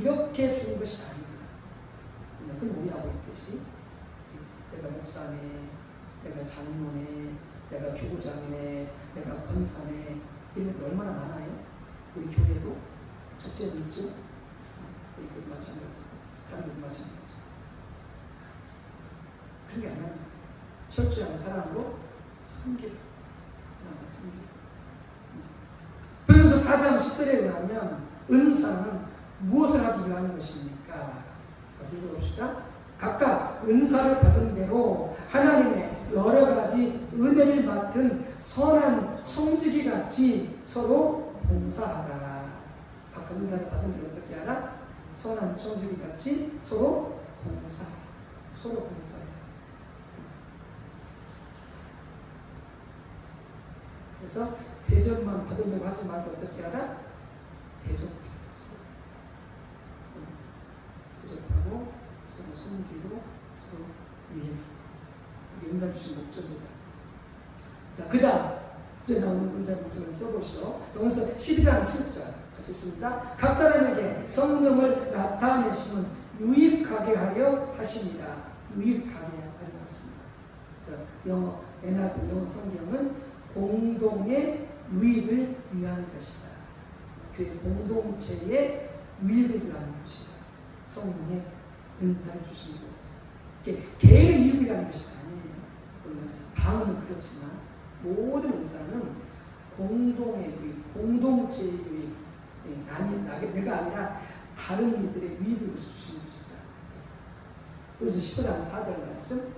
이렇게 주는 것이 아니다. 그건 오해하고 있듯이 내가 목사네, 내가 장로네, 내가 교구장이네, 내가 권사네 이런 게 얼마나 많아요? 우리 교회도 첫째도 있죠. 우리 교회 마찬가지고 다른 교회도 마찬가지고 그런 게 아니라 철저한 사람으로 섬기라. 사람으로 섬기라. 그래서 4장 10절에 의하면 은사는 무엇을 하기 위한 것입니까? 같이 읽어봅시다. 각각 은사를 받은 대로 하나님의 여러 가지 은혜를 맡은 선한 청지기 같이 서로 봉사하라. 각각 은사를 받은 대로 어떻게 하라? 선한 청지기 같이 서로 봉사하라. 서로 봉사해라. 그래서 대접만 받으려고 하지 말고 어떻게 하라? 대접하고 서로 섬기고 서로 위해주고 이게 은사 주신 목적입니다. 자, 그 다음 이제 나오는 은사 목적을 써보시오. 그래서 12장 7절 같이 있습니다. 각 사람에게 성령을 나타내시면 유익하게 하려 하십니다. 유익하게 하려 하십니다. 그래서 영어 NIV 영어 성경은 공동의 유익을 위한 것이다. 교회 공동체의 유익을 위한 것이다. 성령의 은사를 주시는 것은 개인의 이익이라는 것이 아니에요. 물론 방언은 그렇지만 모든 은사는 공동의 유익, 공동체의 유익, 내가 아니라 다른 이들의 유익을 주시는 것이다. 그래서 10장 4절 말씀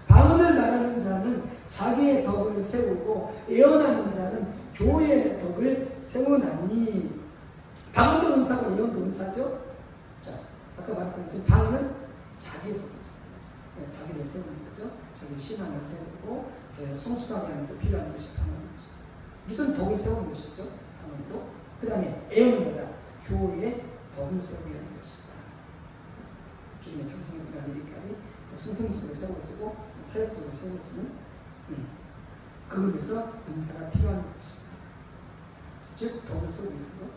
방언을 말하는 자는 자기의 덕을 세우고 예언하는 자는 교회의 덕을 세우나니. 방언도 은사고 예언도 은사죠. 자, 아까 말했던 방언은 자기의 덕을 세우고 자기를 세우는 거죠. 자기 신앙을 세우고 자기를 성숙하게 하는 데 필요한 것이 방언이죠. 무슨 덕을 세우는 것이죠. 방언도. 그 다음에 예언보다 교회의 덕을 세우게 하는 것이다. 주님의 창세기가 이르기까지 성품적으로 세워지고 사역적으로 세워지는 그걸 위해서 은사가 필요한 것이다. 즉 덕을 세우는 것.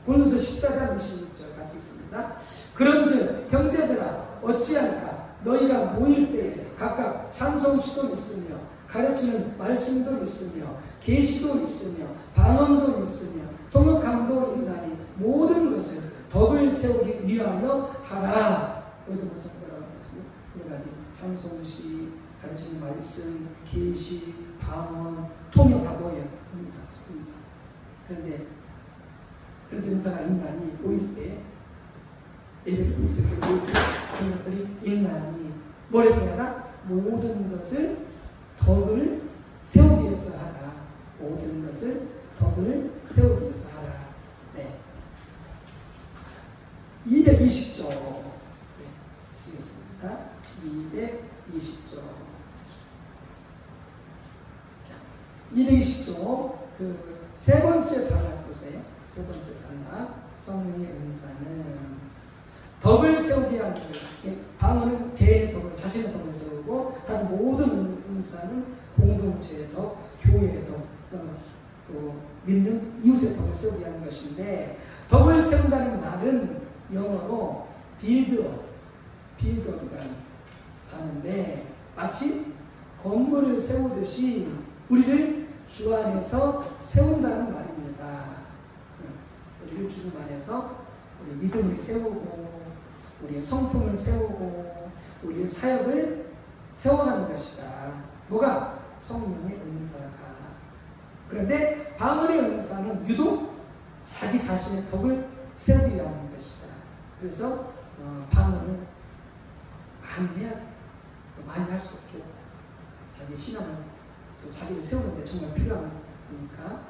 고린도서 14장 26절 같이 있습니다. 그런즉 형제들아 어찌할까 너희가 모일 때에 각각 찬송시도 있으며 가르치는 말씀도 있으며 계시도 있으며 방언도 있으며 통역함도 있나니 모든 것을 덕을 세우기 위하여 하라. 여기도 마찬가지라고 했습니다. 여러 가지 찬송시, 가르치는 말씀, 계시, 방언, 통역 다 뭐예요? 은사. 그런데 그런데 은사가 인간이 모일 때 예배를 모일 때 그런 것들이 인간이 뭘 해서 하라? 모든 것을 덕을 세우기 위해서 하라. 모든 것을 덕을 세우기 위해서 하라. 네. 220조 네, 시겠습니다. 220조. 자, 220조 그 세 번째 단락 보세요. 세 번째 단락 성령의 은사는 덕을 세우게 하는 거예요. 방언은 개인의 덕을 자신의 덕을 세우고 다른 모든 은사는 공동체의 덕, 교회의 덕, 또 믿는 이웃의 덕을 세우게 하는 것인데 덕을 세운다는 말은 영어로 빌드업이라는 하는데 마치 건물을 세우듯이 우리를 주 안에서 세운다는 말입니다. 우리를 주 안에서 우리 믿음을 세우고 우리의 성품을 세우고 우리의 사역을 세워가는 것이다. 뭐가? 성령의 은사가. 그런데 방언의 은사는 유독 자기 자신의 덕을 세우기 위한 것이다. 그래서 방언을 많이 해야 돼. 많이 할 수 없죠. 자기 신앙을 또 자기를 세우는데 정말 필요한 거니까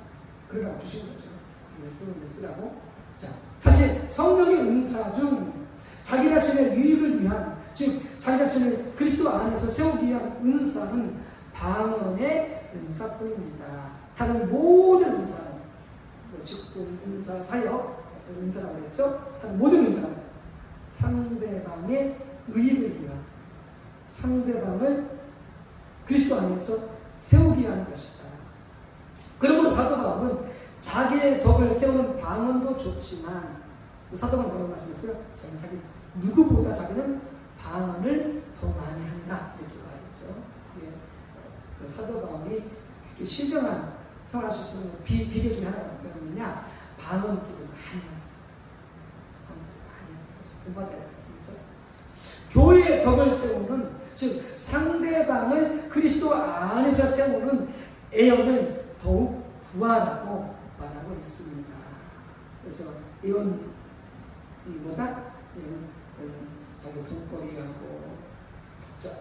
그러라고 주신 거죠. 자기를 세우는데 쓰라고. 자, 사실 성령의 은사 중 자기 자신의 유익을 위한, 즉 자기 자신을 그리스도 안에서 세우기 위한 은사는 방언의 은사뿐입니다. 다른 모든 은사는 직분, 은사, 사역, 은사라고 했죠. 다른 모든 은사는 상대방의 의를 위한 상대방을 그리스도 안에서 세우기 위한 것이다. 그러므로 사도 바울은 자기의 덕을 세우는 방언도 좋지만 사도가 뭐라고 말씀했어요? 자기 누구보다 자기는 방언을 더 많이 한다 이렇게 말했죠. 예. 그 사도 바울이 이렇게 신령한 생활할 수 있는 비결 중에 하나가 뭐냐면 방언 기도를 많이 하는 거죠. 공부하다 거죠. 교회의 덕을 세우는 즉 상대방을 그리스도 안에서 세우는 애언을 더욱 구하라고 말하고 있습니다. 그래서 애언보다 자기 돈벌이하고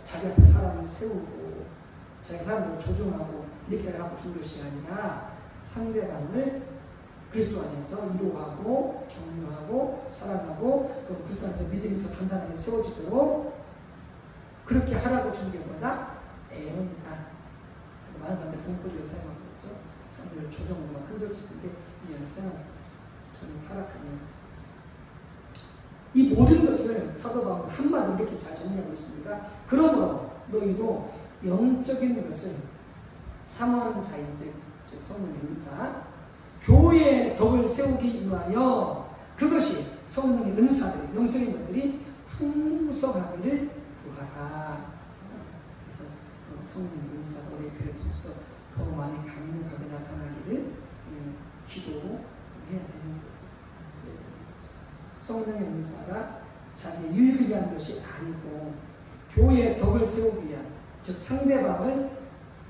자기 앞에 사람을 세우고 자기 사람을 조종하고 이렇게 하고 준 것이 아니라 상대방을 그리스도 안에서 위로하고 격려하고 사랑하고 또 그리스도 안에서 믿음이 더 단단하게 세워지도록 그렇게 하라고 준 게 뭐다? 애언이다. 많은 사람들이 돈벌이로 사용하고 있죠. 사람들을 조종하고 흔들치는데 이런 사용하고 있죠. 저는 타락한 얘기죠. 이 모든 것을 사도 바울은 한마디로 이렇게 잘 정리하고 있습니다. 그러므로 너희도 영적인 것을 사모하는 자인즉 즉 성령의 은사 교회의 덕을 세우기 위하여 그것이 성령의 은사들이 영적인 것들이 풍성하기를 구하라. 그래서 성령의 은사가 우리 교회에 더 많이 강력하게 나타나기를 기도해야 되는 거죠. 성령의 은사가 자기의 유익을 위한 것이 아니고 교회의 덕을 세우기 위한 즉 상대방을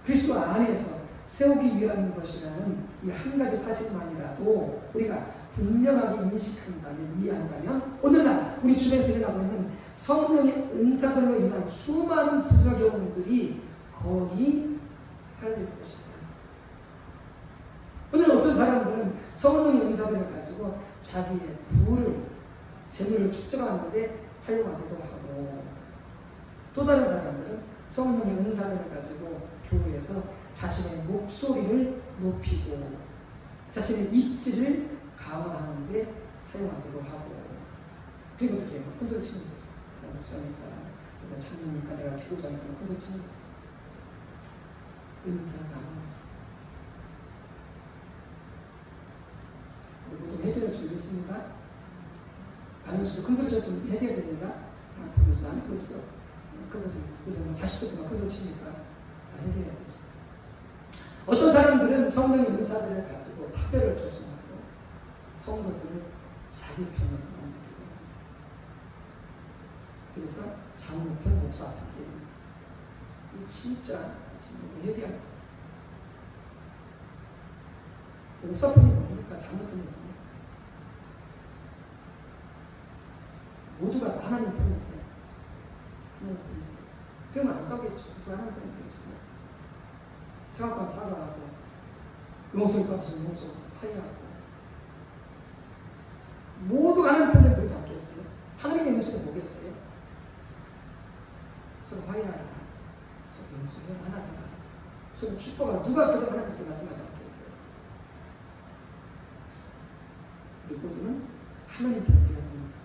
그리스도 안에서 세우기 위한 것이라는 이 한 가지 사실만이라도 우리가 분명하게 인식한다면 이해한다면 오늘날 우리 주변에서 일어나고 있는 성령의 은사들로 인한 수많은 부작용들이 거의 사라질 것이다. 오늘 어떤 사람들은 성령의 은사들을 가지고 자기의 부를 재물을 축적하는데 사용하기도 하고 또 다른 사람들은 성령의 은사들을 가지고 교회에서 자신의 목소리를 높이고 자신의 입지를 강화하는데 사용하기도 하고 그리고 어떻게 해요? 큰소리 치는 거예요. 목사니까 내가 장로니까 내가 기도자니까 큰소리 치는 거예요. 은사가 보통 해결할 줄 믿습니다. 가정에서도 큰소리 쳤으면 해결해야 됩니다. 보면서 안 하고 있어. 그래서 자식들도 막 큰소리 치니까 다 해결해야 되죠. 어떤 사람들은 성령의 은사들을 가지고 파괴를 조성하고 성도들을 자기 편으로 만들고 그래서 장로편, 목사편 이 진짜 예리한 목사편이 뭡니까? 장로편이 뭡니까? 모두가 하나님 편이 돼요. 그러면 안 싸우겠죠. 모두가 하나님 편이 되죠. 사과가 사과하고 용서할 것 없으면 용서 화해하고 모두가 하나님 편을 보지 않겠어요? 하나님의 용서를 보겠어요? 서로 화해하라 서로 용서해 하나 되라 서로 축복하라 누가 그대로 하나님께 말씀하지 않겠어요? 우리 모두는 하나님 편이 되어야 됩니다.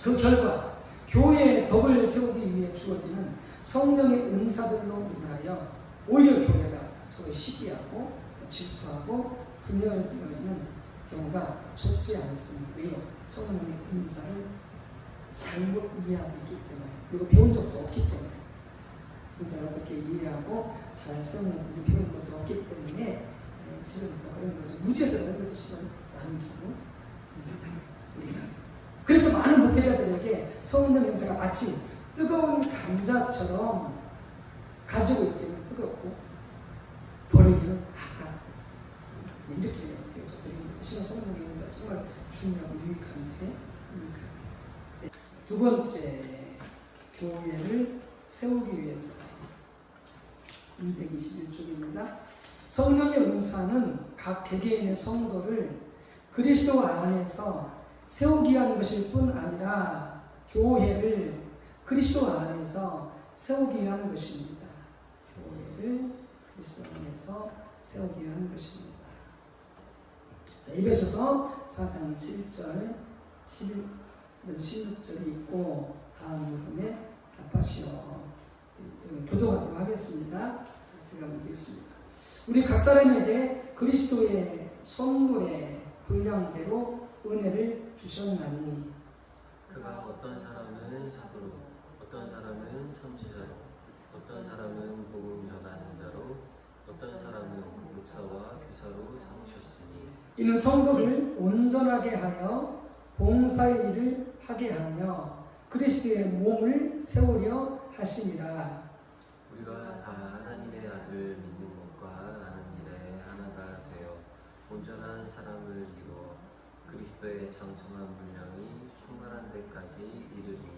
그 결과 교회의 덕을 세우기 위해 주어지는 성령의 은사들로 인하여 오히려 교회가 서로 시기하고 질투하고 분열을 이어지는 경우가 적지 않습니다. 왜요? 성령의 은사를 잘못 이해하고 있기 때문에 그리고 배운 적도 없기 때문에 은사를 어떻게 이해하고 잘 세우는지 배운 것도 없기 때문에 지금 그런 거죠. 무지해서 그런 시간 나누기고 우리가 그래서 많은 목회자들에게 성령 은사가 마치 뜨거운 감자처럼 가지고 있기는 뜨겁고 버리기는 아깝고 이렇게 되어서 신의 성령의 은사 정말 중요하고 유익한데 두 번째 교회를 세우기 위해서 221쪽입니다. 성령의 은사는 각 개개인의 성도를 그리스도 안에서 세우기 위한 것일 뿐 아니라 교회를 그리스도 안에서 세우기 위한 것입니다. 교회를 그리스도 안에서 세우기 위한 것입니다. 자, 에베소서 4장 7절 그래서 16절이 있고 다음 부분에 답하시오. 교도하도록 하겠습니다. 제가 먼저 읽습니다. 우리 각 사람에게 그리스도의 선물의 분량대로 은혜를 주셨나니 그가 어떤 사람은 사도로, 어떤 사람은 선지자로, 어떤 사람은 복음 전하는 자로, 어떤 사람은 목사와 교사로 삼으셨으니 이는 성도를 온전하게 하여 봉사의 일을 하게 하며 그리스도의 몸을 세우려 하심이라. 우리가 다 하나님의 아들 믿는 것과 아는 일에 하나가 되어 온전한 사람을 이루어 그리스도의 장성한 분량이 충만한 데까지 이르리니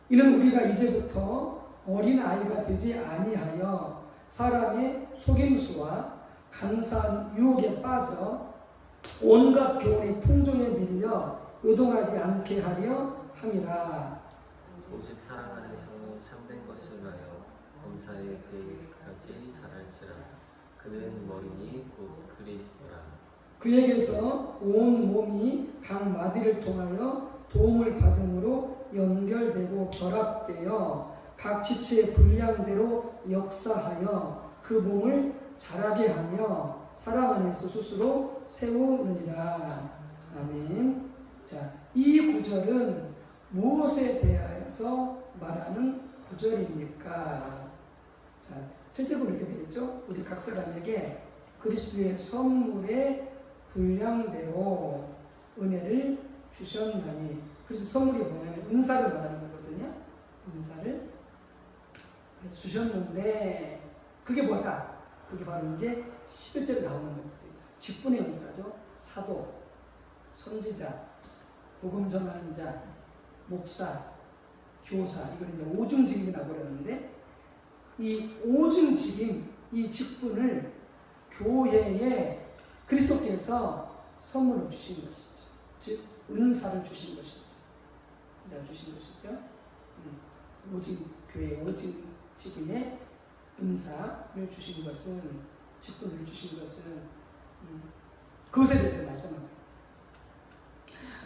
이는 우리가 이제부터 어린 아이가 되지 아니하여 사람의 속임수와 간사한 유혹에 빠져 온갖 교훈의 풍조에 밀려 요동하지 않게 하려 함이라. 오직 사랑 안에서 참된 것을 하여 범사에 그에게까지 자랄지라. 그는 머리니 곧 그리스도라. 그에게서 온 몸이 각 마디를 통하여 도움을 받음으로 연결되고 결합되어 각 지체의 분량대로 역사하여 그 몸을 자라게 하며 사랑 안에서 스스로 세우느니라. 아멘. 자, 이 구절은 무엇에 대하여서 말하는 구절입니까? 자, 실제로 이렇게 되겠죠. 우리 각 사람에게 그리스도의 선물의 분량대로 은혜를 주셨나니. 그래서 선물이 뭐냐면 은사를 말하는 거거든요. 은사를 주셨는데 그게 뭐다? 그게 바로 이제 11절에 나오는 것들이죠. 직분의 은사죠. 사도, 선지자, 복음 전하는 자, 목사, 교사, 이걸 이제 오중직임이라고 그러는데 이 오중직임, 이 직분을 교회에 그리스도께서 선물로 주신 것이죠. 즉 은사를 주신 것이죠. 은사를 주신 것이죠. 오직 교회 오중직임의 은사를 주신 것은, 직분을 주신 것은 그것에 대해서 말씀합니다.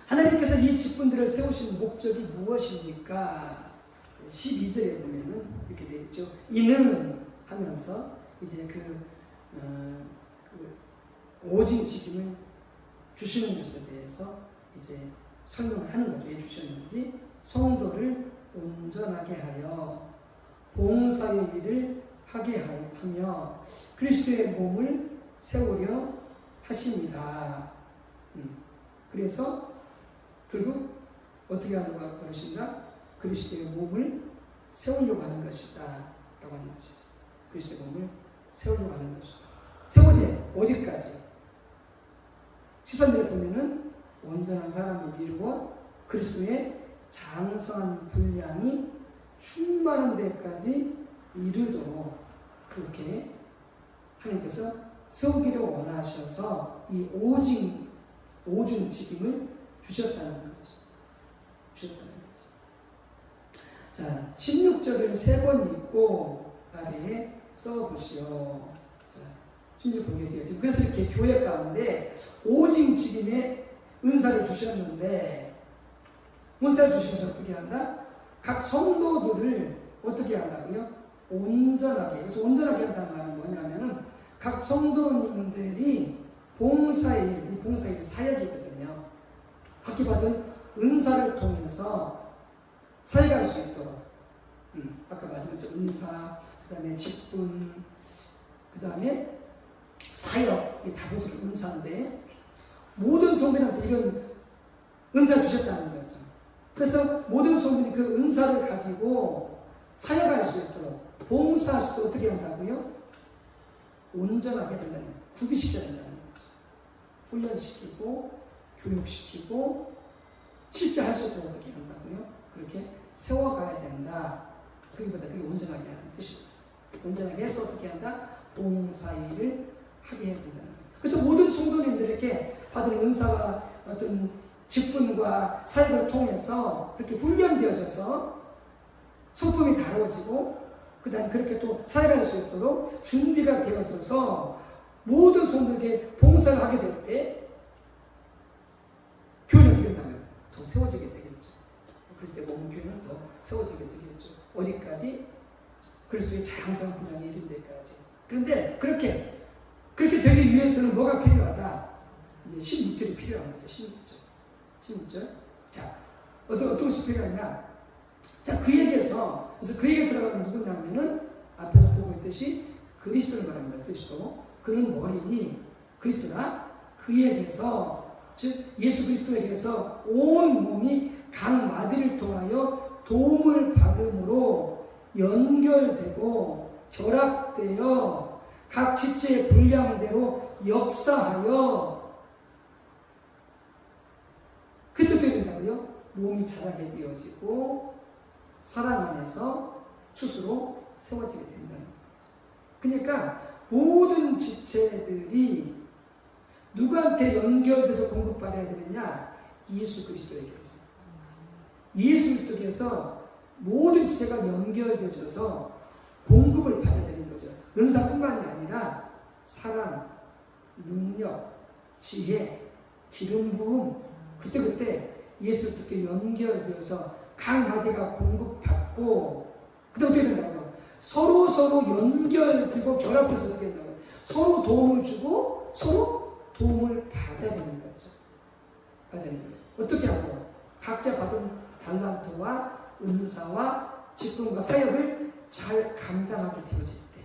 하나님께서 이 직분들을 세우신 목적이 무엇입니까? 12절에 보면은 이렇게 되어 있죠. 이는 하면서 이제 그 오직 직임을 주시는 것에 대해서 이제 설명을 하는 거죠. 왜 주셨는지. 성도를 온전하게 하여 봉사의 일을 하게 하며 그리스도의 몸을 세우려 하십니다. 그래서 결국 어떻게 하는 것인가? 그리스도의 몸을 세우려고 하는 것이다 라고 하는 것이죠. 그리스도의 몸을 세우려고 하는 것이다. 세우되 어디까지? 13절에 보면은 온전한 사람을 이루어 그리스도의 장성한 분량이 충만한 데까지 이르도록 그렇게 하나님께서 세우기를 원하셔서 이 오중 직임을 주셨다는 거죠. 주셨다는 거죠. 자, 16절을 3번 읽고 아래에 써보시오. 자, 16절 보게 되어지고, 그래서 이렇게 교회 가운데 오중 직임의 은사를 주셨는데, 은사를 주시면서 어떻게 한다? 각 성도들을 어떻게 한다고요? 온전하게. 그래서 온전하게 한다는 말은 뭐냐면은 각 성도님들이 봉사일, 이 봉사일 사역이거든요. 받은 은사를 통해서 살아갈 수 있도록. 아까 말씀드렸죠. 은사, 그 다음에 직분, 그 다음에 사역, 이 다 모두 은사인데 모든 성도들한테 이런 은사를 주셨다는 거죠. 그래서 모든 성도들이 그 은사를 가지고 사역할 수 있도록 봉사할 수 있도록 어떻게 한다고요? 온전하게 된다는 거예요. 구비시켜야 된다는 거죠. 훈련시키고 교육시키고 실제 할 수 있도록 어떻게 한다고요? 그렇게 세워가야 된다. 그게보다 그게 온전하게 하는 뜻이죠. 온전하게 해서 어떻게 한다? 봉사일을 하게 해야 된다는 거예요. 그래서 모든 성도님들에게 받은 은사와 어떤 직분과 사역을 통해서 그렇게 훈련되어져서 성품이 다루어지고 그 다음에 그렇게 또 살아갈 수 있도록 준비가 되어져서 모든 성도에게 봉사를 하게 될 때 교회는 어떻게 된다고요? 더 세워지게 되겠죠. 그럴 때 몸 교회는 더 세워지게 되겠죠. 어디까지? 그리스도의 장성 분량에 이른 데까지. 그런데 그렇게 되기 위해서는 뭐가 필요하다? 이제 16절이 필요합니다. 16절. 자, 어떤 것이 필요하냐? 자, 그에게서, 그래서 그에게서라고 하면 누구냐면은 앞에서 보고 있듯이 그리스도를 말합니다. 그리스도. 그는 머리니 그리스도라. 그에게서, 즉 예수 그리스도에게서 온 몸이 각 마디를 통하여 도움을 받음으로 연결되고 결합되어 각 지체의 분량대로 역사하여 그때 어떻게 된다고요? 몸이 자라게 되어지고 사랑 안에서 스스로 세워지게 된다는 거죠. 그러니까 모든 지체들이 누구한테 연결돼서 공급받아야 되느냐? 예수 그리스도에게서. 예수 그리스도에게서 모든 지체가 연결되어져서 공급을 받아야 되는 거죠. 은사뿐만이 아니라 사랑, 능력, 지혜, 기름 부음, 그때 예수 그리스도께 연결되어서 각 마디가 공급받고 그때 어떻게 된다고요? 서로 연결되고 결합해서 어떻게 된다고요? 서로 도움을 주고 서로 도움을 받아야 되는 거죠. 받아야 되는 거예요. 어떻게 하고? 각자 받은 달란트와 은사와 직분과 사역을 잘 감당하게 되어질 때,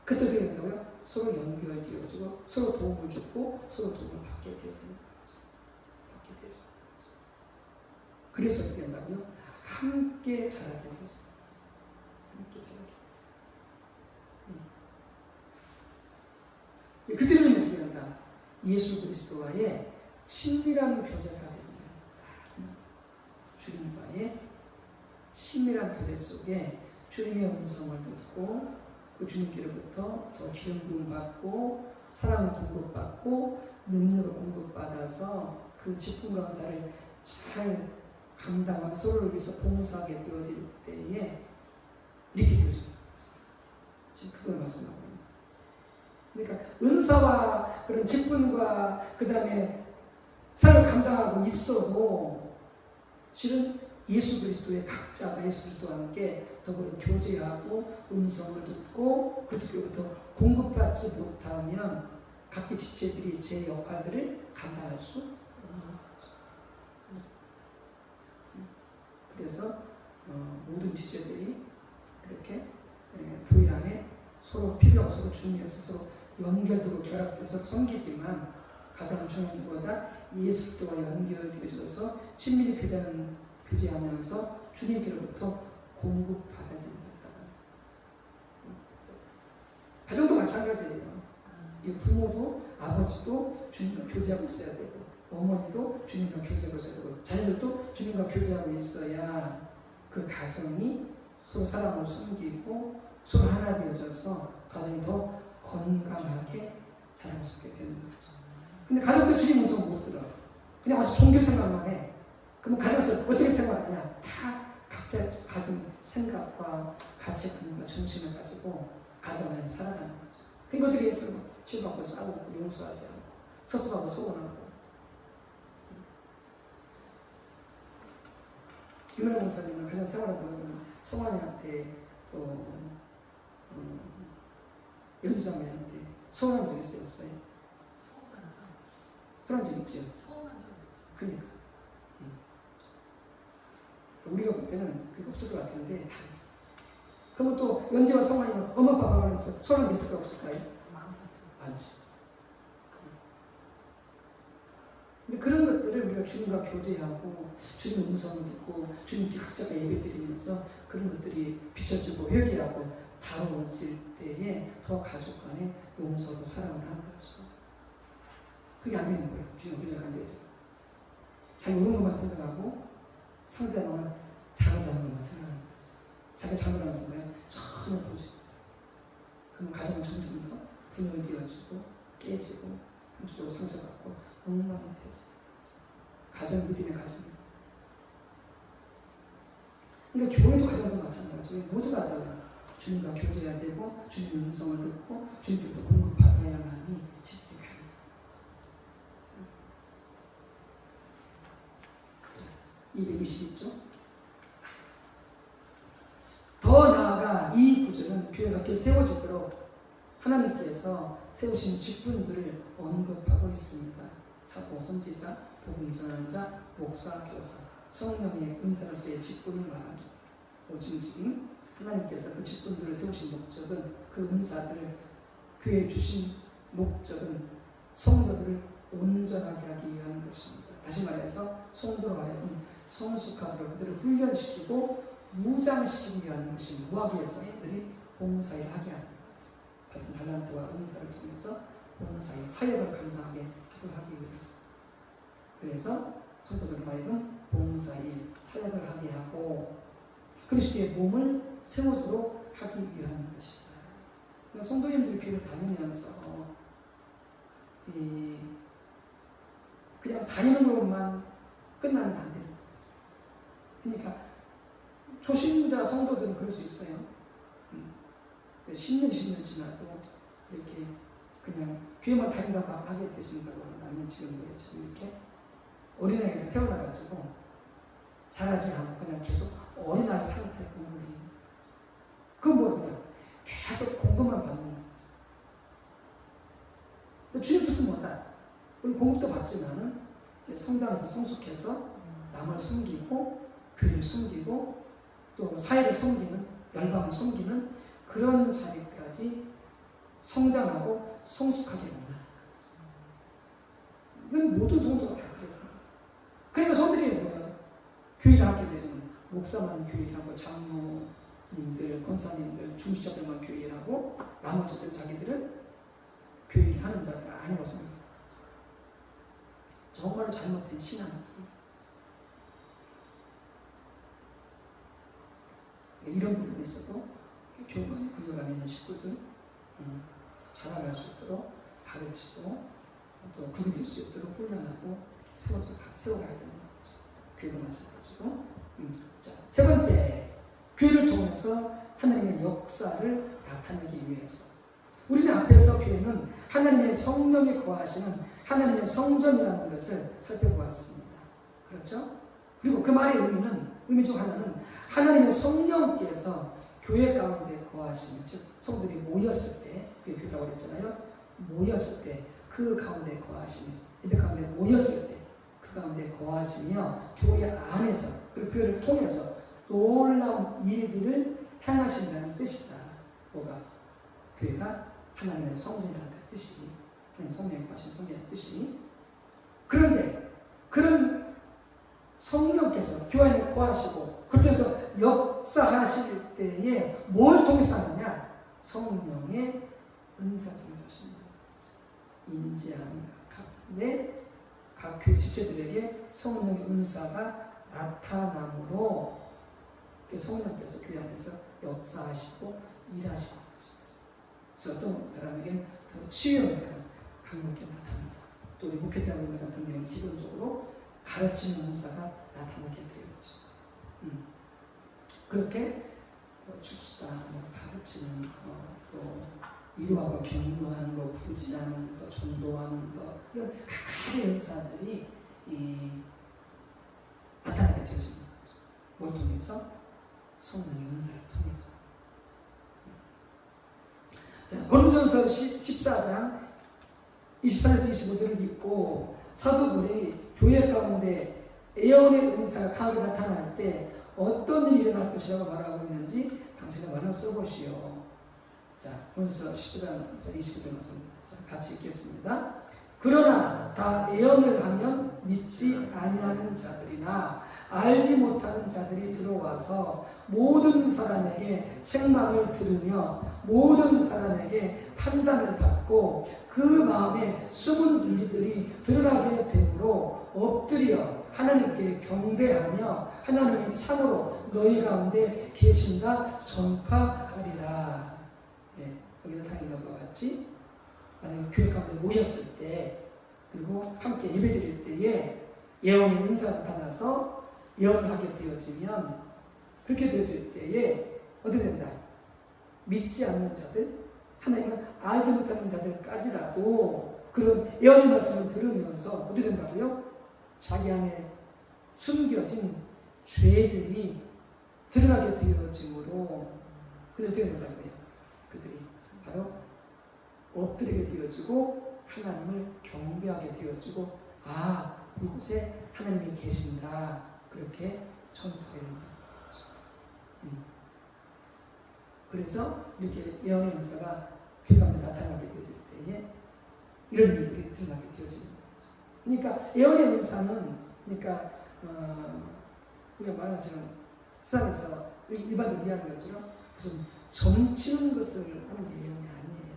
그때 어떻게 된다고요? 서로 연결되어지고 서로 도움을 주고 서로 도움을 받게 되어지는 거죠. 그래서 어떻게 된다고요? 함께 자라게 되죠. 함께 자라게. 그때 되면 어떻게 된다? 예수 그리스도와의 친밀한 교제가 됩니다. 주님과의 친밀한 교제 속에 주님의 음성을 듣고 그 주님께로부터 더 기름 부음 받고 사랑을 공급받고 능력을 공급받아서 그 직분과 은사를 잘 감당하고 서로를 위해서 봉사하게 되어질 때에 이렇게 되어져요. 지금 그걸 말씀하고 있는 거예요. 그러니까 은사와 그런 직분과 그 다음에 사랑을 감당하고 있어도 실은 예수 그리스도의 각자가 예수 그리스도와 함께 더불어 교제하고 음성을 듣고 그리스도로부터 공급받지 못하면 각기 지체들이 제 역할들을 감당할 수 없는 거죠. 그래서 모든 지체들이 그렇게 교회 안에 서로 필요하고 서로 중요해서 서로 연결되고 결합돼서 섬기지만 가장 중요한 것보다 예수 그리스도와 연결되어져서 친밀히 교제하면서 주님께로부터 공급받아야 된다. 가정도 마찬가지예요. 이 부모도 아버지도 주님과 교제하고 있어야 되고 어머니도 주님과 교제하고 있어야 되고 자녀들도 주님과 교제하고 있어야 그 가정이 서로 사랑으로 섬기고 서로 하나 되어져서 가정이 더 건강하게 자라갈 수 있게 되는 거죠. 근데 가족도 주님 음성 못 들어. 그냥 와서 종교 생활만 해. 그럼 가정에서 어떻게 생활하냐? 다 각자 가진 생각과 가치관과 정신을 가지고 가정 안에서 살아가는 거죠. 그러니까 어떻게 해서 치고받고 싸우고 용서하지 않고 서술하고 서운하고 유명 목사님은 가정 생활하다 보면 성환이한테 또 연주자매한테 서운한 적 있어요? 없어요? 서운한 적 있죠? 그러니까 우리가 볼 때는 그게 없을 것 같은데 다 있어. 그러면 또 연재와 성환이는 엄마 아빠가 말하면서 서운한 게 있을까 없을까요? 많지. 근데 그런 것들을 우리가 주님과 교제하고 주님 음성을 듣고 주님께 각자가 예배드리면서 그런 것들이 비춰지고 회개하고 다뤄질 때에 더 가족 간에 용서로 사랑을 하는 거죠. 그게 안 되는 거예요. 주님 교제가 안 되죠. 자기 옳은 것만 생각하고 상대방은 잘못하는 것만 생각하는 거죠. 자기가 잘못하는 생각은 전혀 보지 못해요. 그럼 가정은 점점 더 분열이 되어지고 깨지고 한쪽으로 상처받고 엉망이 되죠. 가정 믿음의 가정이에요. 그러니까 교회도 가정도 마찬가지예요. 모두가 다 주님과 교제해야 되고 주님의 음성을 듣고 주님부터 공급받아야만이 집중이 가능합니다. 222쪽. 더 나아가 이 구절은 교회가 이렇게 세워지도록 하나님께서 세우신 직분들을 언급하고 있습니다. 사도, 선지자, 복음 전하는 자, 목사, 교사, 성령의 은사로서의 직분을 말합니다. 오중직임, 하나님께서 그 직분들을 세우신 목적은, 그 은사들을 교회에 주신 목적은 성도들을 온전하게 하기 위한 것입니다. 다시 말해서 성도로 하여금 성숙하도록 그들을 훈련시키고 무장시키기 위한 것입니다. 무하기 위해서 그들이 봉사를 하게 합니다. 같은 달란트와 은사를 통해서 봉사의 사역을 감당하게 기도하기 위해서. 그래서 성도들로 하여금 봉사의 사역을 하게 하고 그리스도의 몸을 세우도록 하기 위한 것이다. 그러니까 성도님들이 교회를 다니면서 그냥 다니는 것만 끝나면 안 됩니다. 그러니까 초신자 성도들은 그럴 수 있어요. 10년 지나도 이렇게 그냥 교회만 다닌다고 하게 되신다고 하면 지금 이렇게 어린아이가 태어나가지고 자라지 않고 그냥 계속 어린아이 상태 공부를 해요. 그건 뭐냐? 계속 공부만 받는 거죠. 근데 주님 뜻은 뭐다? 우리 공부도 받지만은 성장해서 성숙해서 남을 섬기고 교회를 섬기고 또 사회를 섬기는 열방을 섬기는 그런 자리까지 성장하고 성숙하게 원하는 거죠. 이건 모든 성도가 다 그래요. 그러니까 성들이 뭐예요? 교회를 하게 되면 목사만 교회를 하고 장로님들, 권사님들, 중직자들만 교회를 하고 나머지들 자기들은 교회를 하는 자가 아니라고 생각합니다. 정말로 잘못된 신앙이에요. 이런 부분에 있어도 교회 구역 안에 있는 식구들 자라갈 수 있도록 가르치고 또 그게 될 수 있도록 훈련하고 세워가야 되는 거죠. 교회도 마찬가지고. 자, 세 번째, 교회를 통해서 하나님의 역사를 나타내기 위해서 우리는 앞에서 교회는 하나님의 성령이 거하시는 하나님의 성전이라는 것을 살펴보았습니다. 그렇죠? 그리고 그 말의 의미 중 하나는 하나님의 성령께서 교회 가운데 거하시는, 즉 성들이 모였을 때, 그게 교회라고 그랬잖아요. 모였을 때 그 가운데 거하시는, 예배 가운데 모였을 때 그 가운데 거하시며 교회 안에서 그리고 교회를 통해서 놀라운 일들을 행하신다는 뜻이다. 뭐가? 교회가 하나님의 성전이라는 그 뜻이, 하나님 성령이 거하신 성전의 뜻이. 그런데 그런 성령께서 교회 안에 거하시고 그래서 역사하실 때에 뭘 통해서 하느냐? 성령의 은사 통해서 하신다. 인지하는 각 교회 지체들에게 성령의 은사가 나타남으로 성령께서 교회 안에서 역사하시고 일하시는 것입니다. 그래서 어떤 사람에게는 치유 은사가 강력하게 나타납니다. 또 우리 목회자분들 같은 경우는 기본적으로 가르치는 은사가 나타나게 되었죠. 그렇게 축사, 가르치는 또 위로하고 격려하는 거, 부르짖는 거, 전도하는 거, 이런 각가지 은사들이 나타나게 되어지는 거죠. 뭘 통해서? 성령의 은사를 통해서. 자, 고린도전서 14장 24에서 25절을 읽고 사도들이 교회 가운데 예언의 은사가 강하게 나타날 때 어떤 일이 일어날 것이라고 말하고 있는지 당신의 말을 써보시오. 자, 고린도전서 14장 20절 말씀 같이 읽겠습니다. 그러나 다 예언을 하면 믿지 아니하는 자들이나 알지 못하는 자들이 들어와서 모든 사람에게 책망을 들으며 모든 사람에게 판단을 받고 그 마음에 숨은 일들이 드러나게 되므로 엎드려 하나님께 경배하며 하나님이 참으로 너희 가운데 계신다 전파하리라. 네, 여기서 당연히 것과 같이 만약에 교회 가운데 모였을 때 그리고 함께 예배드릴 때에 예언의 은사가 나타나서 예언을 하게 되어지면 그렇게 되어질 때에 어떻게 된다? 믿지 않는 자들, 하나님을 알지 못하는 자들까지라도 그런 예언의 말씀을 들으면서 어떻게 된다고요? 자기 안에 숨겨진 죄들이 드러나게 되어짐으로 그들이 어떻게 된다고요? 그들이 바로 엎드리게 되어지고 하나님을 경배하게 되어지고 이곳에 하나님이 계신다 그렇게 전파하게 된다. 그래서 이렇게 예언의 은사가 교회가운데 나타나게 될 때에 이런 일들이 드러나게 되어지는 거죠. 그러니까 예언의 은사는 그러니까 우리가 말한 것처럼 세상에서 일반적으로 이야기한 것처럼 무슨 점치는 것을 하는 게 예언이 아니에요.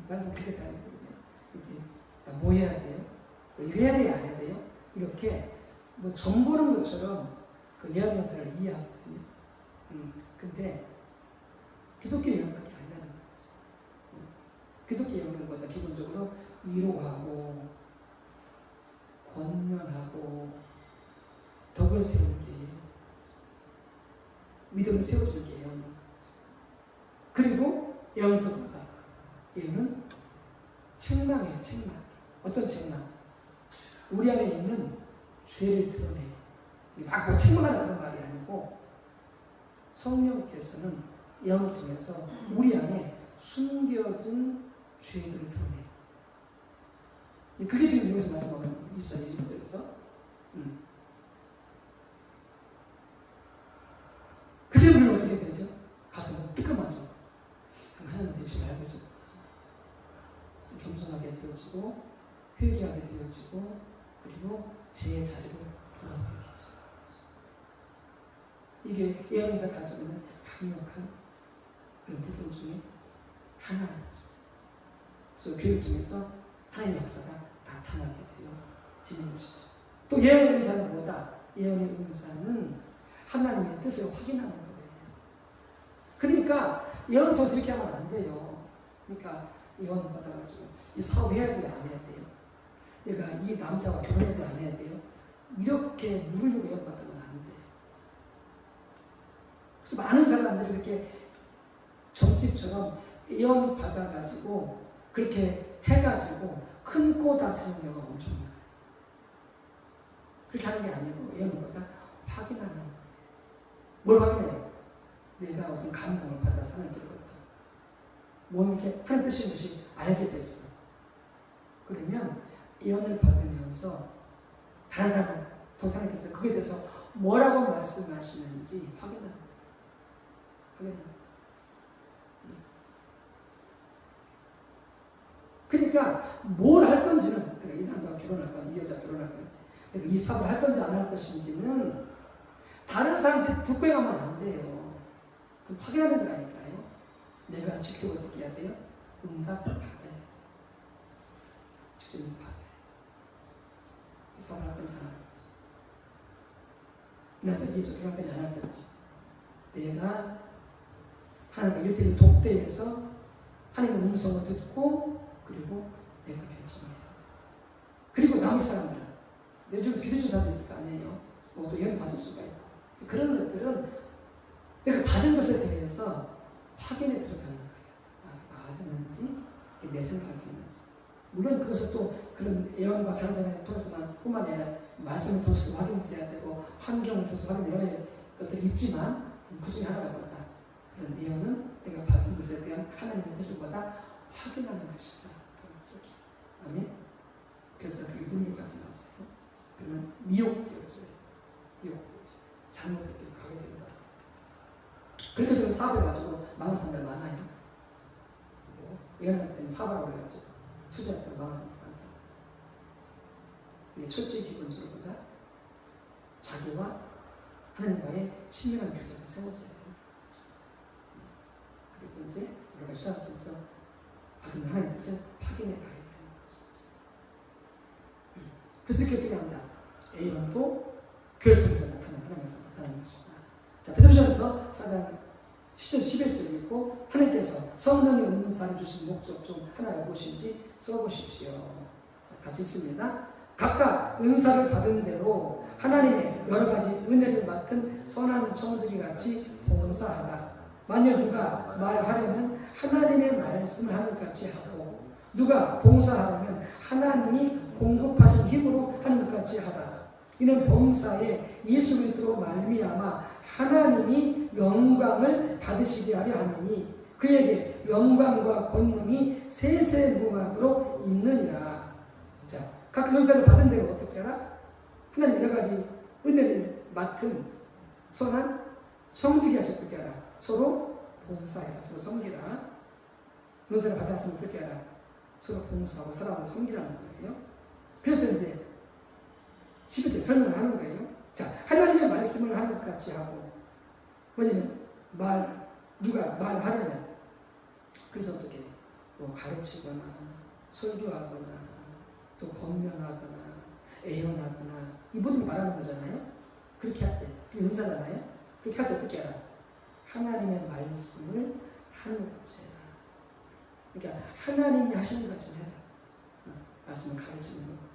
말해서 그렇게 다 이렇게 뭐 해야 돼요? 뭐 해야 돼요? 안 해야 돼요? 이렇게 뭐 점 보는 것처럼 그 예언의 은사를 이해하거든요. 근데 기독교 예언은 그게 아니라는 거죠. 기독교 예언은 뭐다? 기본적으로 위로하고 권면하고 덕을 세우는 게 믿음을 세워주는 게 예언. 그리고 예언은 또 뭐다? 예언은 책망이에요. 책망. 어떤 책망? 우리 안에 있는 죄를 드러내요. 뭐 책망하는 그런 말이 아니고 성령께서는 예언을 통해서 우리 안에 숨겨진 죄들을 드러내요. 그게 지금 여기서 말씀하는 24, 25절에서 그게 우리는 어떻게 되죠? 가슴은 뜨끔하죠. 하나님 내 죄를 알고 있어. 그래서 겸손하게 되어지고 회개하게 되어지고 그리고 제 자리로 돌아오게 되죠. 이게 예언에서 가지고 있는 강력한 그런 부분 중에 하나죠. 그래서 교회를 통해서 하나님의 역사가 나타나게 되어지는 것이죠. 또 예언의 은사는 뭐다? 예언의 은사는 하나님의 뜻을 확인하는 거예요. 그러니까 예언을 통해서 이렇게 하면 안 돼요. 그러니까 예언을 받아가지고 이 사업해야 돼요? 안 해야 돼요? 내가 이 남자와 결혼해야 돼요? 안 해야 돼요? 이렇게 물으려고 예언 받으면 안 돼요. 그래서 많은 사람들이 이렇게 점집처럼 예언 받아가지고 그렇게 해가지고 큰 꼬 다치는 경우가 엄청 많아요. 그렇게 하는 게 아니고 예언보다 확인하는 거예요. 뭘 확인해요? 내가 어떤 감동을 받아서 하나님께 들었다. 뭐 이렇게 하나님 뜻인 것이 알게 됐어. 그러면 예언을 받으면서 다른 사람, 또 하나님께서 그에 대해서 뭐라고 말씀하시는지 확인하는 거예요. 확인하는 거예요. 그러니까 뭘 할 건지는 내가 이 남자가 결혼할 건지 이 여자가 결혼할 건지 내가 이 사업을 할 건지 안 할 것인지는 다른 사람들이 듣고 가면 안 돼요. 그럼 확인하는 거라니까요. 내가 직접 어떻게 해야 돼요? 응답을 받아야 돼요. 직접 받아야 돼요. 이 사업을 할 건지 안 할 건지 이 남자가 이 여자가 결혼할 건지 안 할 건지 내가 하나님과 일대일 독대해서 하나님의 음성을 듣고 그리고 내가 결정을 해요. 그리고 남의 사람들은 내 중에서 기도해준 사람도 있을 거 아니에요. 뭐 또 예언 받을 수가 있고 그런 것들은 내가 받은 것에 대해서 확인에 들어가는 거예요. 맞았는지 내 생각이었는지. 물론 그것을 또 그런 예언과 다른 사람을 통해서만 뿐만 아니라 말씀을 통해서 확인돼야 되고 환경을 통해서 확인되는 여러 것들이 있지만 그 중에 하나가 뭐다? 그런 예언은 내가 받은 것에 대한 하나님의 뜻을 보다 확인하는 것이다. 아멘. 그래서 그 능력까지 나왔어요. 그러면 미혹되어져요. 미혹되어져. 잘못된 길로 가게 된다. 그렇게 해서 사업을 가지고 망한 사람들 많아요. 예언할 때는 사업하라고 해가지고 투자할 때는 망한 사람들 많다. 이게 철저히 기본적으로 보다 자기와 하나님과의 친밀한 교제가 세워져야 돼요. 그리고 이제 여러 가지 수단을 통해서 받은 하나님의 뜻을 확인해 가야 되는 것이죠. 그래서 이렇게 어떻게 한다? A론도 교회를 통해서 나타나는 하나님께서 나타나는 것이다. 자, 베드로전서 4장 10절 11절 읽고 하나님께서 성령의 은사를 주신 목적 중 하나가 무엇인지 써보십시오. 자, 같이 읽습니다. 각각 은사를 받은 대로 하나님의 여러 가지 은혜를 맡은 선한 청지기 같이 봉사하라. 만일 누가 말하려면 하나님의 말씀을 하는 것 같이 하고 누가 봉사하려면 하나님이 공급하신 힘으로 하는 것 같이 하라. 이는 범사에 예수 그리스도로 말미암아 하나님이 영광을 받으시게 하려 하느니 그에게 영광과 권능이 세세무궁하도록 있느니라. 자, 각 은사를 받은 데가 어떻게 알아? 하나님 여러 가지 은혜를 맡은 선한 성직이 하셔. 어떻게 알아? 서로 봉사해라. 서로 섬기라. 은사를 받았으면 어떻게 알아? 서로 봉사하고 사랑하고 섬기라는 거예요. 그래서 이제 11절 설명을 하는 거예요. 자, 하나님의 말씀을 하는 것 같이 하고, 뭐냐면 누가 말하려면, 그래서 어떻게 뭐 가르치거나 설교하거나 또 권면하거나 애언하거나 이 모든 게 말하는 거잖아요. 그렇게 할 때, 그게 은사잖아요. 그렇게 할 때 어떻게 알아? 하나님의 말씀을 하는 것 같이 해라. 그러니까 하나님이 하시는 것 같이 해라. 말씀을 가르치는 것도,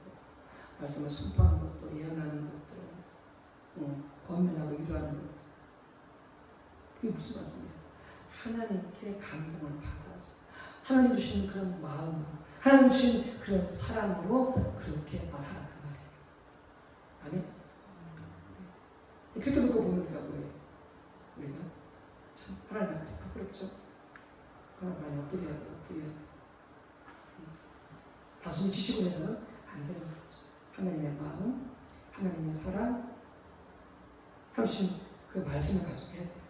말씀을 선포하는 것도, 예언하는 것도, 권면하고 위로하는 것도. 그게 무슨 말씀이에요? 하나님께 감동을 받아서 하나님 주신 그런 마음으로, 하나님 주신 그런 사랑으로 그렇게 말하라 그 말이에요. 아멘. 그렇게 놓고 보면 우리가 뭐예요? 우리가 참 하나님 앞에 부끄럽죠. 하나님 많이 엎드려야 되고 그래야 다수의 지식을 해서는 안 되는 거죠. 하나님의 마음, 하나님의 사랑, 하신 그 말씀을 가지고 해야 돼요.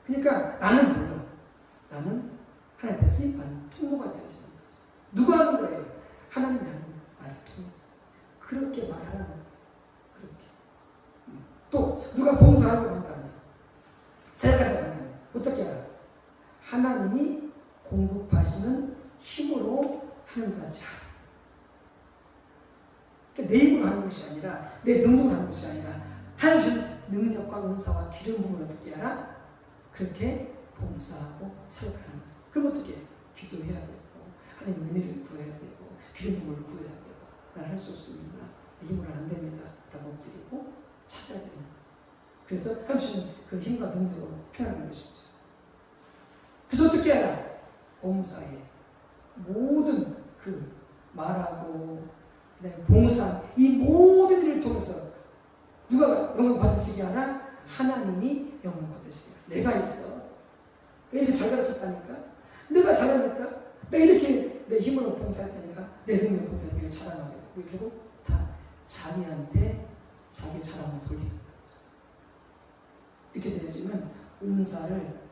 그러니까 나는 몰라. 나는 하나님 앞에 쓰임받는 통로가 되어지는 거죠. 누가 하는 거예요? 하나님이 하는 거죠. 나를 통해서. 그렇게 말하는 거예요. 그렇게. 또 누가 봉사하려고 한 거 아니에요. 생각하려고 한 거 아니에요. 어떻게 알아요? 하나님이 공급하시는 힘으로 하는 것 같이 알아요. 그러니까 내 힘으로 하는 것이 아니라 내 능력으로 하는 것이 아니라 하나님 능력과 은사와 기름 부음을 어떻게 알아? 그렇게 봉사하고 사역하는 거죠. 그럼 어떻게? 기도해야 되고 하나님 은혜를 구해야 되고 기름 부음을 구해야 되고 난 할 수 없습니다. 내 힘으로 안 됩니다. 라고 엎드리고 찾아야 되는 거죠. 그래서 하나님 그 힘과 능력으로 행하는 것이죠. 그래서 어떻게 알아? 봉사에 모든 그 말하고 봉사 이 모든 일을 통해서 누가 영광 받으시게 하나? 하나님이 영광 받으시게 하나. 내가 있어. 이렇게 잘 가르쳤다니까. 내가 잘하니까. 내가 이렇게 내 힘으로 봉사했다니까. 내 능력으로 봉사했다니까. 자랑하게 되고 결국 다 자기한테 자기 자랑을 돌리는 거죠. 이렇게 되어지면 은사를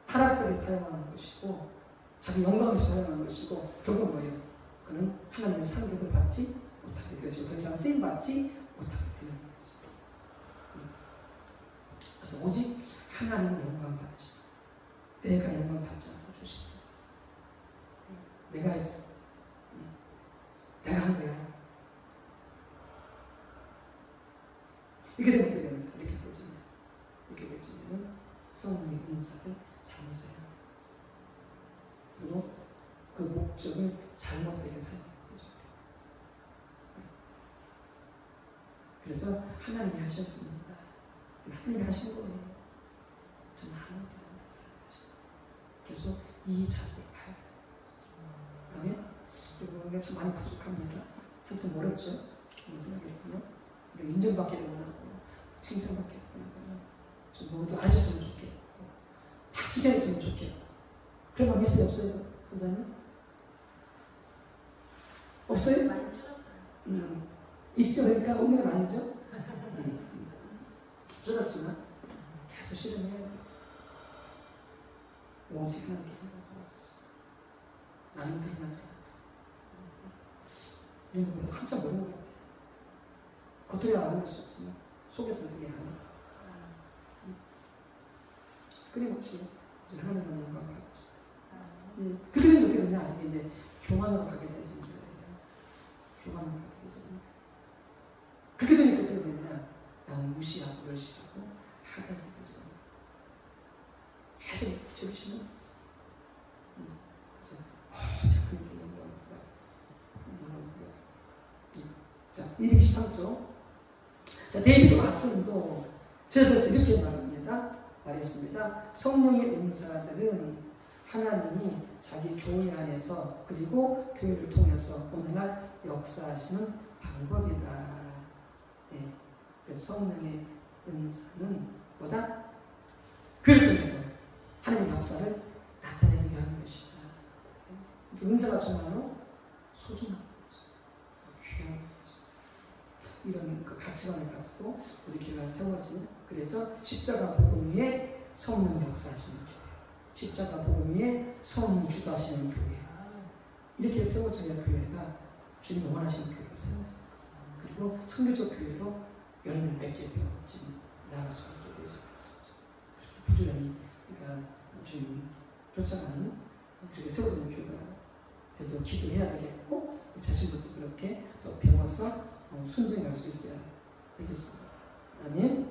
타락되게 사용하는 것이고 자기 영광을 사용하는 것이고 결국 뭐예요? 그는 하나님의 상급을 받지 못하게 되어지고 더 이상 쓰임받지 못하게 되는 거죠. 그래서 오직 하나님의 영광 받으시다. 내가 영광 받지 않고 주시다. 내가 했어. 내가 한 거야. 이렇게 되면 어떻게 됩니까? 이렇게 되지면 성령의 은사를 잘못해야 하는 거죠. 그리고 그 목적을 잘못되게 사용하는 거죠. 그래서 하나님이 하셨습니다. 하나님이 하신 거예요. 저는 하나님께 계속 이 자세에 가야 돼요. 아멘? 그리고 우리가 참 많이 부족합니다. 한참 멀었죠? 그런 생각이 있고요. 우리가 인정받기를 원하고 칭찬받기를 원하고 좀 모두 알아줬으면 좋겠고 다 칭찬했으면 좋겠고 그런 마음이 있어요? 없어요? 선생님? 없어요? 많이 줄었어요. 있죠? 그러니까 없는 건 아니죠? 줄었지만 계속 실현해야 돼요. 오직 하나님께 나는 드러나지 않다. 이런 것보다 한참 멀은 것 같아요. 겉으로 아는 것이 없지만 속에서는 그게 아니에요. 끊임없이 하나님의 영광을 받고 있어요. 그렇게 되면 어떻게 되냐? 이제 교만으로 가게 되는 거예요. 교만으로 가게 되는 거예요. 그렇게 되니까 어떻게 되냐? 나는 무시하고 멸시하고 하게 되죠. 계속 저기시는 거죠. 그래서 자꾸 이렇게 영광을 드려요. 자, 223쪽. 자, 데이비드 왓슨도 저에서 이렇게 말했습니다. 성령의 은사들은 하나님이 자기 교회 안에서 그리고 교회를 통해서 오늘날 역사하시는 방법이다. 네. 그래서 성령의 은사는 뭐다? 교회를 통해서 하나님의 역사를 나타내기 위한 것이다. 그 은사가 정말로 소중한 거죠. 귀한 거죠. 이런 그 가치관을 가지고 우리 교회가 세워진, 그래서 십자가 복음 위에 성령 역사하시는 교회, 십자가 복음 위에 성령 주도하시는 교회, 이렇게 세워져야 교회가 주님 원하시는 교회가 세워집니다. 그리고 선교적 교회로 열매를 맺게 되어진 나아갈 수 있게 되어진 것이죠. 부지런히 우리가 주님 쫓아가는 그렇게 세워지는 교회가 되도록 기도해야 되겠고, 우리 자신부터 그렇게 또 배워서 순종할 수 있어야 되겠습니다. 아멘.